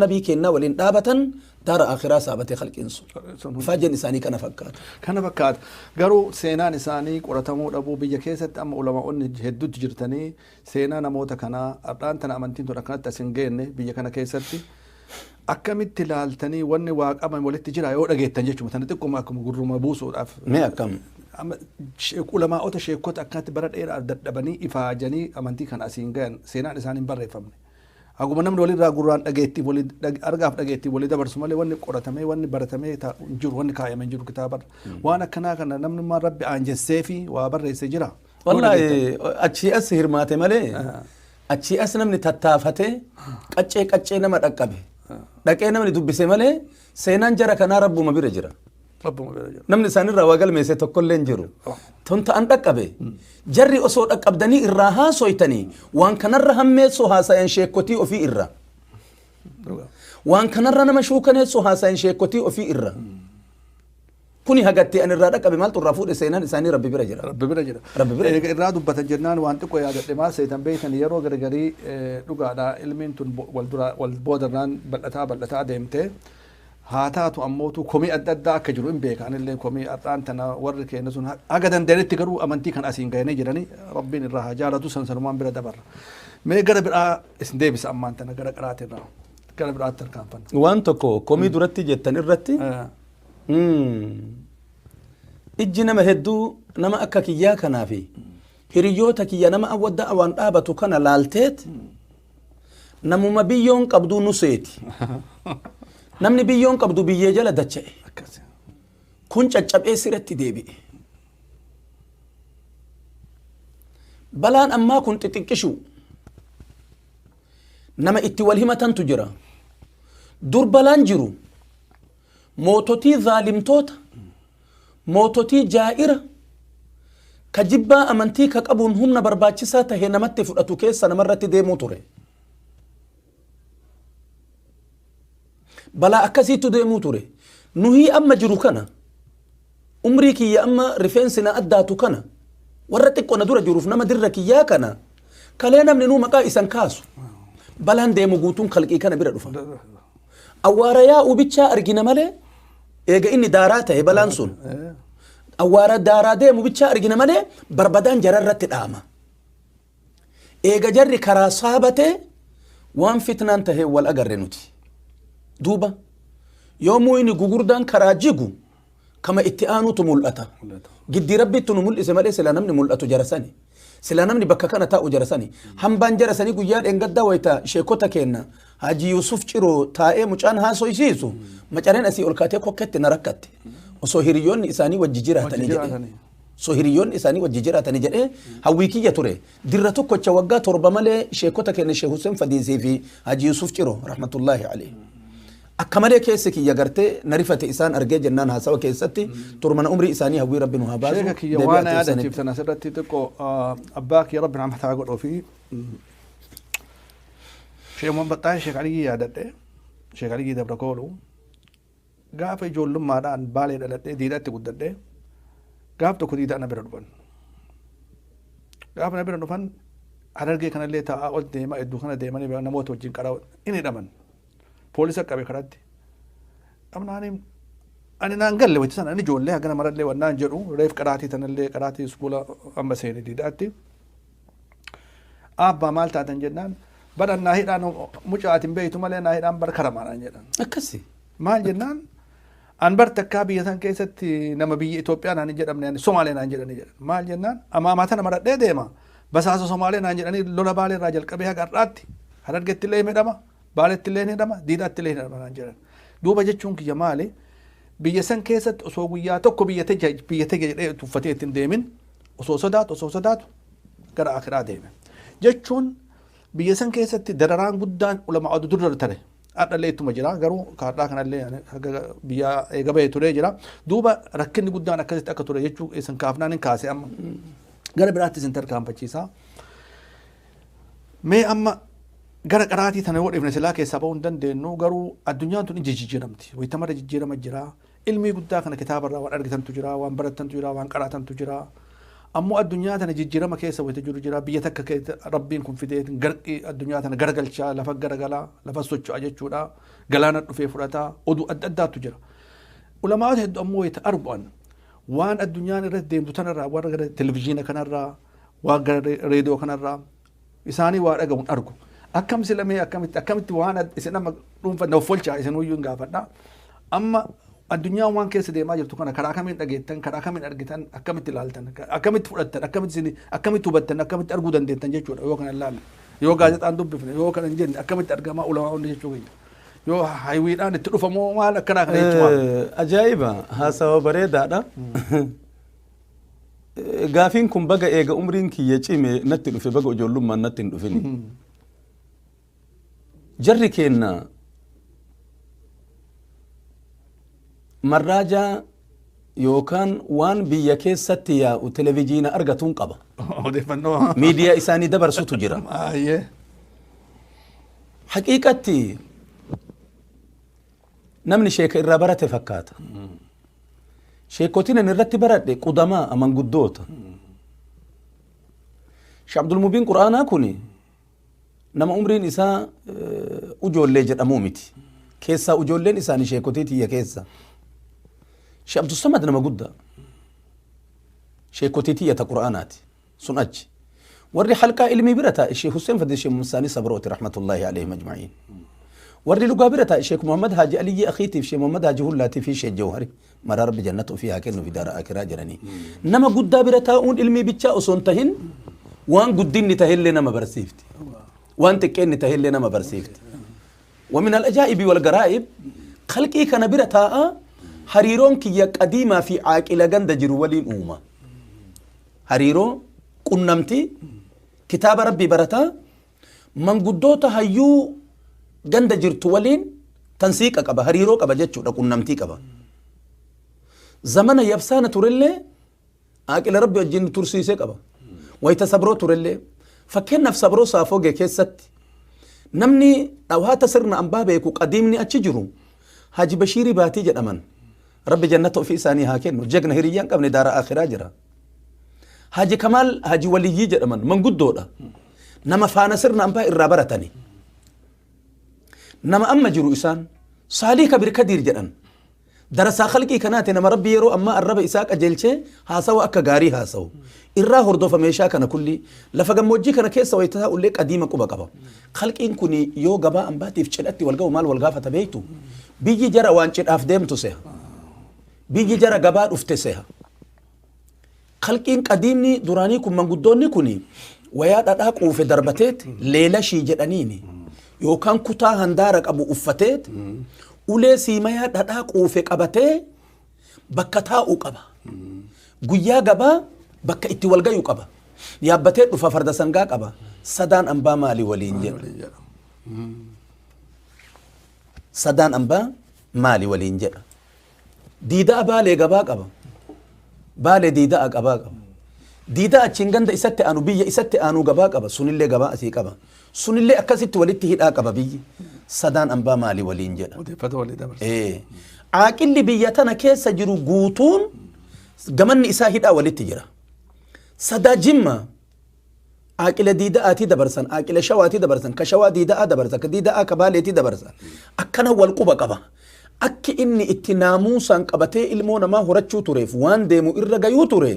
نبي كنا ولين دابة دار آخرة سابت خلق إنسو فاجن إساني كان فكات قالوا سينان إساني قرتمو أبو بيجا كيست أم علماء هدو تجرتني سينان موتا كنا أبلان تنا أمانتين تركنات تسنجين بيجا كنا كيستي أكمل تلالتني وني واق أما ولد تجرا يورا جيت تنجش مثلا تكون معكم جرو مبوس وراف ما كم علماء أوت شيكوت أكنت برد إير دبني إفاجني أمانتي كان أسنجين سينان إساني برا فهمني أقول منام ولي راجوران أجيتي ولي أرجع أجيتي ولي دبر سمالي وني قرتمي وني برتمي تا جور وني كايا من جور كتابر وأنا كنا نمن ما ربي عن سيفي وبر يسجرا والله أشي أسهر ما تملي أشي أسنا من تتافته كتشي نما ركبه لكن نمني دب سمالي سينان جرا كنا ربو ما بيرجرا نمني سان الرواقل ميسي تقول لنجرو تنت أن ركبه جري أصول أكبدني إرها سويتني وان كان الرهم ميسو هاسا ينشيكوتي وفي إرها وان كان الرنا مشوكني سو هاسا ينشيكوتي وفي إرها كوني هقتي أن الرادك بمال ترافود سينان إساني ربي برجرا ربي برجرا الرادو بتجنان وان تكو يا لما سيتم بيتن يرو غرغري لغا دا علمين تن والبودران بلتا ديمته هاتاتو أموتو كومي أددا كجرو إن بيك عن اللي كومي أطان تنا ورك نزون أجدن ديرت تجرو أمانتي كان أسين جاي نجراني ربين الرها جارتو سنسلمان بلا دبر ما يقرب برا اسندي بس أمان تنا قرب قراتنا قرب قرات تركان فن وانتو كومي درتي جتن الرتي إجنا مهدو نما أكك إياك نافي هريوتك يا نما أودع وان آبتو كان لالتيت نمو مبيون قبدو نسيتي namni biyyoon qabdu biyyee jala dacha'e kun caccabee siratti deebi'e balaan ammaa kun xixiqqishu nama itti wal himatantu jira dur balaan jiru moototii zaalimtoota moototii jaa'ira ka jibbaa amantii ka qabuun humna barbaachisaa tahee namatti fudhatu keessa namarratti deemuu ture بلا أكسيتو ديمو توري نهي أما جرو كنا أمريكي يا أما ريفنسنا أداتو كنا ورتك وندور جروف نما درك يا كنا كلنا من نو مكا إسان كاسو بلان ديمو قوتون خلقي كنا بيرا دفا أوارا يا وبيتشا أرجينا مالي إيجا إني داراتا هي بلانسون أوارا دارا ديمو بيتشا أرجينا مالي بربدان جررت الآما إيجا جري كراسابته وان فتنان تهي والأقرنوتي دوبا يومو إني غوغردان كراجيغو كما اتئانو تمولأتا قد ربي تنمول إسمالي سلا نمني مولأتو جرساني سلا نمني بكا كان تاو جرساني هم بان جرساني قياد انقدا ويتا شيكوتا كينا هاجي يوسف چرو تائي مچان هاسو يسيسو مچارين أسي أولكاتي كوكت نركت وصوهريون إساني وججيرة تنجي صوهريون إساني وججيرة تنجي هاويكي يتوري درتو كوچا وقا تربا مالي شيكوتا كينا شيخ حسين فديسي في هاجي يوسف چرو رحمة الله عليه أكمله كيسك يجرته نريفة إنسان أرجع جنان هسوا كيستي ترمن عمري إنساني هوي ربنا هباز شيخك يوانا هذا تيف تناسبتي تكو أباك يا ربنا عم تاقول وفي شيء من بتاعي شيخ علي يادته شيخ علي ده بركولو قاف يجول لما دان بالي دلته ديرات تقدرته قاف تكودي ده أنا بردبان قاف أنا بردبان هرجع كان اللي تأول ديما الدخان ديما نبي نموت وجين كراو إني دمان بوليس كابي خراتي أمنا أنا نانجل لي وتسان أنا جون لي أنا مرة لي ونانجرو ريف كراتي تنلي كراتي سكولا أم بسيني دي داتي أبا مال تاتن جنان بدل ناهيد أنا مجاتين بيتو مالي ناهيد أنا بركرم أنا جنان أكسي مال جنان أن برتكابي يسان كيستي نما بي إثيوبيا أنا نجد أمني يعني سومالي نانجر نجد مال جنان أما ما تنا مرة ده ما بس هذا سومالي نانجر أنا لولا بالي راجل كبيها كراتي هرد قلت لي مدama بالت اللي هنا دما ديدات اللي هنا نانجر دوبا جتشون كي جمالي بيسن كيست أسوقياتك بيتج تفتيت ديمن أسوسدات كرا آخر ديمن جتشون بيسن كيست درران قدان ولا عدد درر ترى اللي يتم جرا قرو كاردا كان اللي يعني بيا إيجابي توري جرا دوبا ركني قدام أكثر أكثر يجوا إسن كافنا نكاسي أما قرب براتي سنتر كام بتشيسا ما أما قرب قراتي ثانوي ابن سلاك يسابون دن دينو قرو الدنيا توني جيجيرمتي ويتمر جيجيرم جرا علمي قدام كان كتاب الرا وان أرجتن تجرا وان برتن تجرا وان قراتن تجرا أمو الدنيا تنا جيجيرم كيسا ويتجرو جرا بيتك كيت ربين كن في ديت قرقي الدنيا تنا قرقل شا لفق قرقلا لفق سوتش أجتشودا قلانا في فرتا أدو أددا تجرا ولما هاد أمو يتأربون وان الدنيا نرد ديم دوتنا را وان تلفزيون كنا را وان راديو كنا را إساني وان أجمع أرجو أكمل سلامي أكمل وانا إسنا ما روم فنا وفولش إسنا ويون قافنا أما الدنيا وان كيس ديما جرتو كنا كراكم من أجتن كراكم من أرجتن أكمل تلالتن أكمل فرتن أكمل سني أكمل توبتن أكمل أرجو دندتن جيشون يو كنا لال يو قاعد عندهم بفن يو كنا نجين أكمل أرجما ولا ما عندي شو يو هايوين أنا تروف مو مال كراك أجايبة ها سوا بريدة ده غافين كم بقى إيجا عمرين كي يجيمي نتلو في بقى جولو ما نتلو فيني جري كينا مراجع يوكان وان بيا كيستيا وتلفزيون أرجتون قبا ميديا إساني دبر صوت جرا حقيقتي نمني شيك الرابرة فكاتا شيكوتين نرتب برد قدماء من قدوتا شيخ عبد المبين قرآن كوني نما عمرين إسا أجول لجر أمومتي كيسا أجول لين إساني شيكوتيتي يا كيسا شيخ عبد الصمد نما قدا شيكوتيتي يا قرآناتي سنأج وري حلقة علمي برتا الشيخ حسين فدي الشيخ مساني صبروتي رحمة الله عليهم أجمعين وري لقابرة الشيخ محمد هاجي علي أخيتي في شيخ محمد هاجي هلاتي في شيخ جوهري مرا رب جنته فيها كأنه في دار آخرة جراني نما قد دابرة أون علمي بتشا أصنتهن وان قدين نتهل لنا ما برسيفتي وان تكين نتهل لنا ما برسيفتي ومن الأجائب والغرائب خلقي كان برة حريرون كي قديمة في عاقلة جند جرولين أوما حريرون كنمتي كتاب ربي برتا من قدوتا هيو جند جرتولين تنسيق قبا حريرو قبا جتشو كنمتي قبا زمن يبسانة ترلي عاقل ربي وجين ترسيسي قبا ويتصبرو ترلي فكين نفس صبرو صافوغي كيست نمني أو هاتا سرنا أنبابيكو قديمني أتشجرو حاجي بشيري باتي جدأمن ربي جنته في إساني هاكين جغن هريان قبل دار آخرة جرا حاجي كمال حاجي وليي جدأمن من قد دودا نما فانا سرنا أنبا إرابرتني نما أما جرو إسان صالي كبير كدير جدأن درسا خلقي كناتي نما ربي يرو أما الرب إساق أجلشي هاسو أكا غاري هاسو إرا هردو فميشا كان كلي لفقا موجي كان كيسا ويتها أوليك قديمة كوبا قبا خلقين كوني يو قبا أنباتي فشلتي والقو مال والقافة بيتو بيجي جرى وانشد أفديمتو سيها بيجي جرى قبا أفتسيها خلقين قديمني دراني كن من قدوني كوني وياد أداقو في دربتيت ليلة شي جدانيني يو كان كتا هندارك أبو أفتيت ulee siimayaa dhadhaa quufe qabatee bakka taa'uu qaba. Guyyaa gabaa bakka itti walgayuu qaba. Yaabbatee dhufa farda sangaa qaba. Sadaan ambaa maalii waliin jedha. Sadaan ambaa maalii waliin jedha. Diidaa baalee gabaa qaba. Baalee diidaa gabaa qaba. Diidaa achiin ganda isatti aanu biyya isatti aanu gabaa qaba. Sunillee gabaa asii qaba. Sunillee akkasitti walitti hidhaa qaba biyyi. Sadaan ambaa maalii waliin jedha. Aaqilli biyya tana keessa jiru guutuun gamanni isaa hidhaa walitti jira. Sadaa jimma aaqila diida'aatii dabarsan, aaqila shawaatii dabarsan, ka shawaa diida'aa dabarsan, ka diida'aa ka baaleetii dabarsan. Akkana wal quba qaba. Akki inni itti naamuusaan qabatee ilmoo namaa horachuu tureef waan deemu irra gayuu ture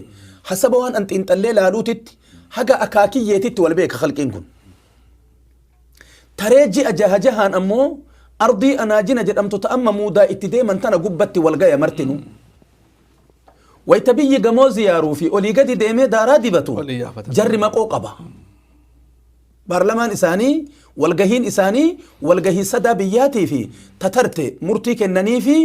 hasaba waan an xiinxallee laaluutitti haga akaakiyyeetitti wal beeka khalqiin kun. تريجي أجهان أمو أرضي أنا جنا جد أم تتأمم مودا اتدي من تنا قبتي والجاية مرتنو ويتبي جموزي يا روفي أولي قدي ديمي دارا دبتو جري ما قوقبا برلمان إساني والجهين إساني والجهي سدا بياتي في تترت مرتي كنني في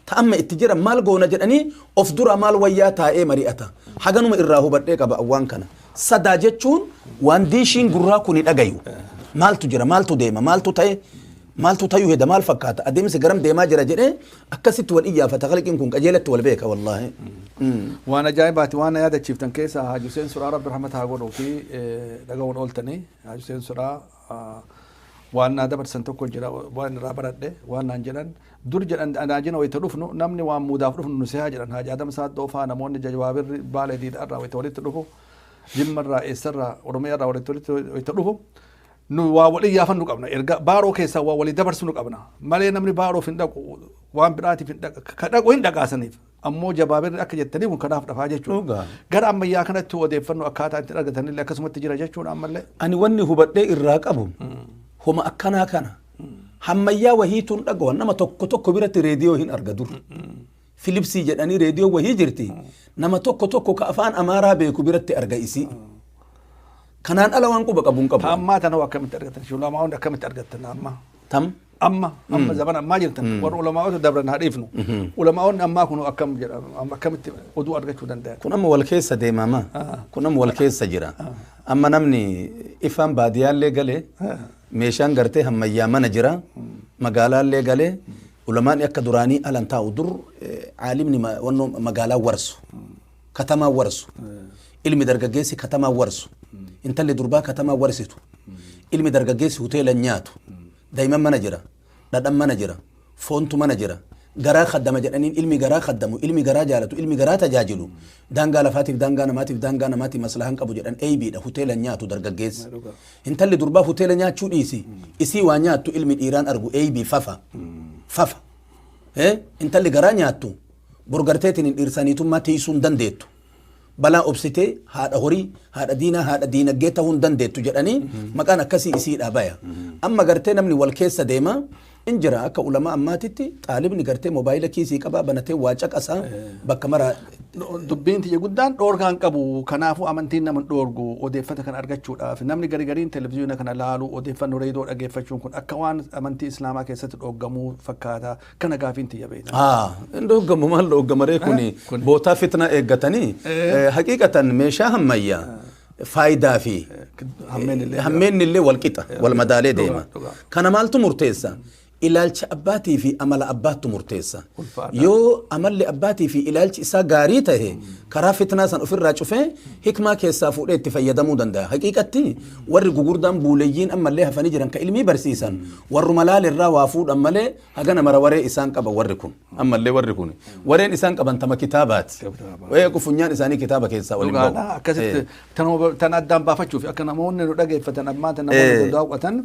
تأمل التجارة مال جونا جراني أفدر مال وياتا إيه مريئتا حاجة نم إراه بديك بأوان كنا سدا جتشون وانديشين جراكوني أجايو مال تجرا مال تديما مال تتاي مال تتايو هذا مال فكات أديم سجرم ديما جرا جرا أكسيت والإياه فتغلق إنكم أجيلت والبيك والله وانا جايبات وانا يا ده شفتن كيسا حاج حسين سرا رب رحمته هاغون في دغون قلتني حاج حسين سرا وانا دبر سنتو جرا وانا رابرد وانا انجلن درج انا جنا ويتدفنو نمني وام مدافر نسيها جرا حاج ادم سات دوفا نمون جوابر بالدي الرا ويتولد جم الرئيس الرا ورمي الرا ويتدفو nu waa wali yaafannu qabna erga baaroo keessa waa wali dabarsinu qabna malee namni baaroo fin dhaqu waan biraatiif hin dhaqu hin dhaqaasaniif ammoo jabaabirri akka jettanii kun kanaaf dhafaa jechuudha gara ammayyaa kanatti odeeffannoo akkaataa itti argatanillee akkasumatti jira jechuudha ammallee ani wanni hubadhee irraa qabu homa akkanaa kana hammayyaa wahiituun dhagawan nama tokko tokko biratti reediyoo hin arga dur filipsii jedhanii reediyoo wahii jirti nama tokko tokko ka afaan amaaraa beeku biratti arga isii kanaan ala waan quba qabuun qabu amma tana waa akkamitti argatan shi ulamaa hundi akkamitti argatan amma zaman ammaa jirtan warra ulamaa hundi dabran haa dhiifnu ulamaa hundi ammaa kun akkamitti oduu argachuu danda'an kun amma wal keessa deemama kun amma wal keessa jira amma namni ifaan baadiyyaallee galee meeshaan gartee hammayyaa mana jira magaalaallee galee ulamaan akka duraanii alan taa'u dur caalimni wannoo magaalaa warsu katamaa warsu ilmi dargaggeessi katamaa warsu intalli durbaa katamaa warsitu ilmi dargaggeessi hoteela nyaatu daa'iman mana jira dhadhan mana jira foontu mana jira garaa khaddama jedhaniin ilmi garaa khaddamu ilmi garaa jaalatu ilmi garaa tajaajilu daangaa lafaatiif daangaa namaatiif maslahan qabu jedhan eebiidha hoteela nyaatu dargaggeessi intalli durbaa hoteela nyaachuu dhiisi isii waa nyaattu ilmi dhiiraan argu eebii fafa intalli garaa nyaattu burgarteetiin hin dhiirsaniitummaa tiisuun dandeettu balaa obsitee haadha horii haadha diinagdee ta'uu hin dandeettu jedhanii maqaan akkasii isiidhaa baya amma gartee namni wal keessa deema in jira akka ulamaa ammaatitti xaalibni gartee moobaayila kiisii qabaa banatee waa caqasaa bakka maraa dubbiin tiyya guddaan dhoorgaan qabu kanaafuu amantiin nama dhoorgu odeeffata kana argachuudhaaf namni gariin televezyiina kana laalu odeeffannoo reediyoo dhageeffachuun kun akka waan amantii islaamaa keessatti dhooggamuu fakkaata kana gaafiin tiyya beekna hin dhooggamu maal dhooggamaree kuni bootaa fitna eeggatanii haqiiqatan meeshaa hammayyaa faayidaa fi hammeenillee wal qixa wal madaalee deema kana maaltu murteessa ilaalcha abbaatii fi amala abbaattu murteessa yoo amalli abbaatii fi ilaalchi isaa gaarii ta'e karaa fitnaa san ofirraa cufee hikmaa keessaa fuudhee itti fayyadamuu danda'a haqiiqatti warri gugurdaan buuleyyiin ammallee hafanii jiran ka ilmii barsiisan warruma laalirraa waa fuudhan malee hagana mara waree isaan qaba warri kun ammallee warri kun wareen isaan qaban tama kitaabaati wayee kufunyaan isaanii kitaaba keessaa waliin bahu akkasitti tan addaan baafachuuf akka namoonni nu dhageeffatan ammaa tan namoonni daawwatan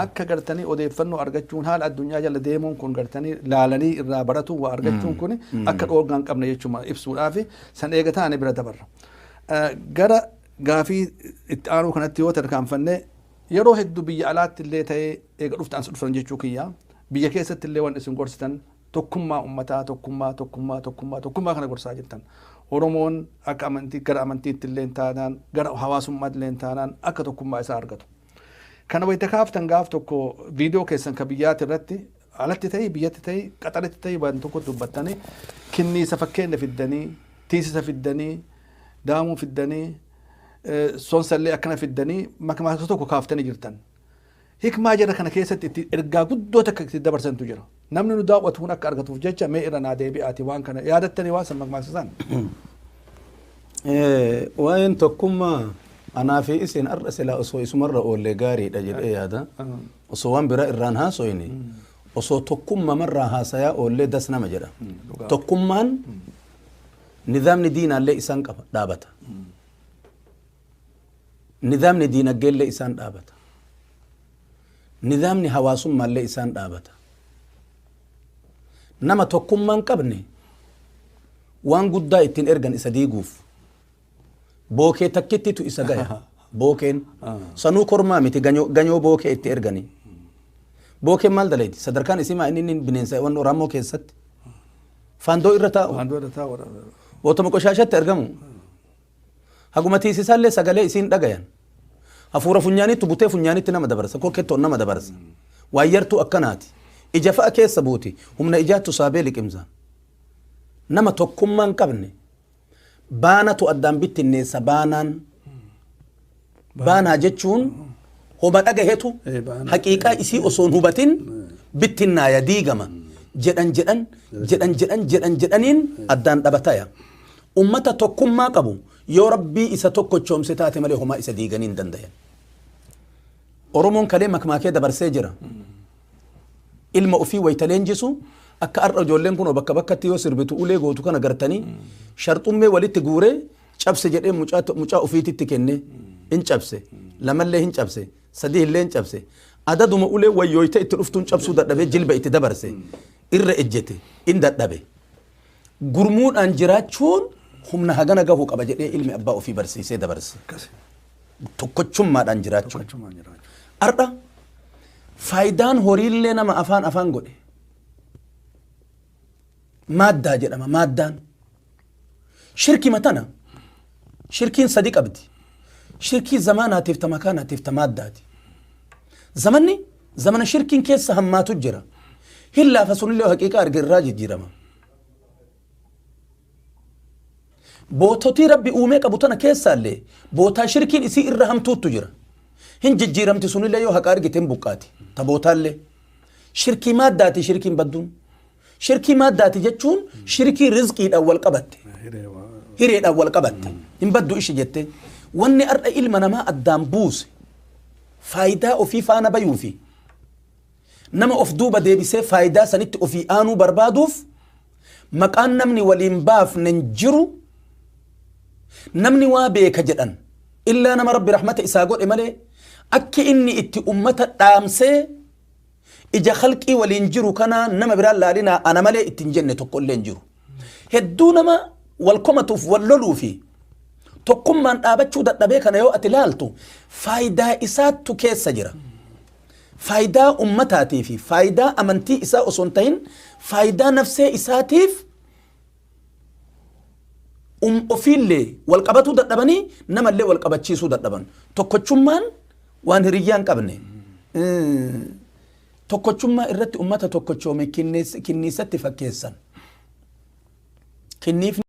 akka gartanii odeeffannoo argachuun haala addunyaa jala deemuun kun gartanii laalanii irraa baratu waa argachuun kun akka dhoorgaan qabna jechuudha ibsuudhaaf san eegataan bira dabarra gara gaafii itti aanuu kanatti yoo tarkaanfanne yeroo hedduu biyya alaatti illee ta'ee eega dhuftaan dhufan jechuu kiyya biyya keessatti illee waan isin gorsitan tokkummaa ummataa tokkummaa kana gorsaa jirtan Oromoon akka amantii gara amantiitti illee taanaan gara hawaasummaatti illee taanaan akka tokkummaa isaa argatu kana wayita kaaftan gaaf tokko viidiyoo keessan ka biyyaati irratti alatti ta'ii biyyatti ta'ii qaxaratti ta'ii waan tokko dubbattanii kinniisa fakkeenya fiddanii tiisisa fiddanii daamuu fiddanii sonsallee akkana fiddanii makmaasa tokko kaaftanii jirtan hikmaa jara kana keessatti itti ergaa guddoo takka itti dabarsantu jira namni nu daawwatu kun akka argatuuf jecha mee irra naa deebi'aati waan kana yaadattanii waan san makmaasisan waa'een tokkummaa anaa fi isin arra silaa osoo isumarra oollee gaariidha jedhee yaada osoo waan biraa irraan haasoyne osoo tokkummaa marraa haasayaa oollee das nama jedha tokkummaan nidaamni diinaallee isaan qaba dhaabata nidaamni diinagdeellee isaan dhaabata nidaamni hawaasummaallee isaan dhaabata nama tokkummaan qabne waan guddaa ittiin ergan isa diiguuf bookee takkittitu isa gaya bookeen sanuu kormaa miti ganyoo bookee itti erganii bookeen maal dalayti sadarkaan isii maa inni bineensa waan Oromoo keessatti faandoo irra taa'u bootama qoshaashatti argamu haguma tiisisaallee sagalee isiin dhagayan hafuura funyaanitti butee funyaanitti nama dabarsa kokkeettoon nama dabarsa waayyartuu akkanaati ija fa'a keessa buuti humna ijaattu saabee liqimsaan nama tokkummaan qabne baanatu addaan bittinneessa baanaa jechuun homa dhagahetu haqiiqaa isii osoon hubatin bittinnaaya diigama jedhaniin addaan dhabataya ummata tokkummaa qabu yoo rabbii isa tokkochoomse taate malee homaa isa diiganii hin dandayan oromoon kalee makmaakee dabarsee jira ilma ofii waytaleen jisu akka arra ijoolleen kun bakka bakkatti yoo sirbitu ulee gootu kana gartanii sharxummee walitti guuree cabse jedhee mucaa ofiititti kenne hin cabse lamallee hin cabse sadii illee hin cabse adaduma ulee wayyooyte itti dhuftuun cabsuu dadhabee jilba itti dabarse irra ejjete in dadhabe gurmuudhaan jiraachuun humna hagana gahuu qaba jedhee ilmi abbaa ofii barsiisee dabarse tokkochummaadhaan jiraachuun arra faayidaan horiillee nama afaan godhe maaddaa jedhama maaddaan shirki matana shirkiin sadi qabdi shirkii zamaanaatiif ta makaanaatiif ta maaddaati zamanni zamana shirkiin keessa hammaatu jira hin laafa sunillee haqiiqa argirraa jijjiirama boototii rabbi uumee qabu tana keessaallee bootaa shirkiin isii irra hamtuuttu jira hin jijjiiramti sunillee yoo haqa argiteen buqqaati ta bootaallee shirkii maaddaati shirkiin badduun shirkii maaddaati jechuun shirkii rizqiidhaan wal qabatte hireedhaan wal qabatte hin baddu ishi jette wanni ar'a ilma namaa addaan buuse faayidaa ofii faana bayuufi nama of duuba deebisee faayidaa sanitti ofii aanuu barbaaduuf maqaan namni waliin baafnen jiru namni waa beeka jedhan illaa nama rabbi rahmata isaa godhe malee akka inni itti ummata dhaamsee ija khalqii waliin jiru kana nama biraan laalinaa ana malee ittiin jenne tokko illee hin jiru hedduu nama wal komatuuf wal loluufi tokkummaan dhaabachuu dadhabee kana yoo ati laaltu faayidaa isaattu keessa jira faayidaa ummataatii fi faayidaa amantii isaa osoo hin ta'in faayidaa nafsee isaatiif ofiillee wal qabatuu dadhabanii namallee wal qabachiisuu dadhaban tokkochummaan waan hiriyyaan qabne tokkochummaa irratti ummata tokkochoome kinniisatti fakkeessan kinniifni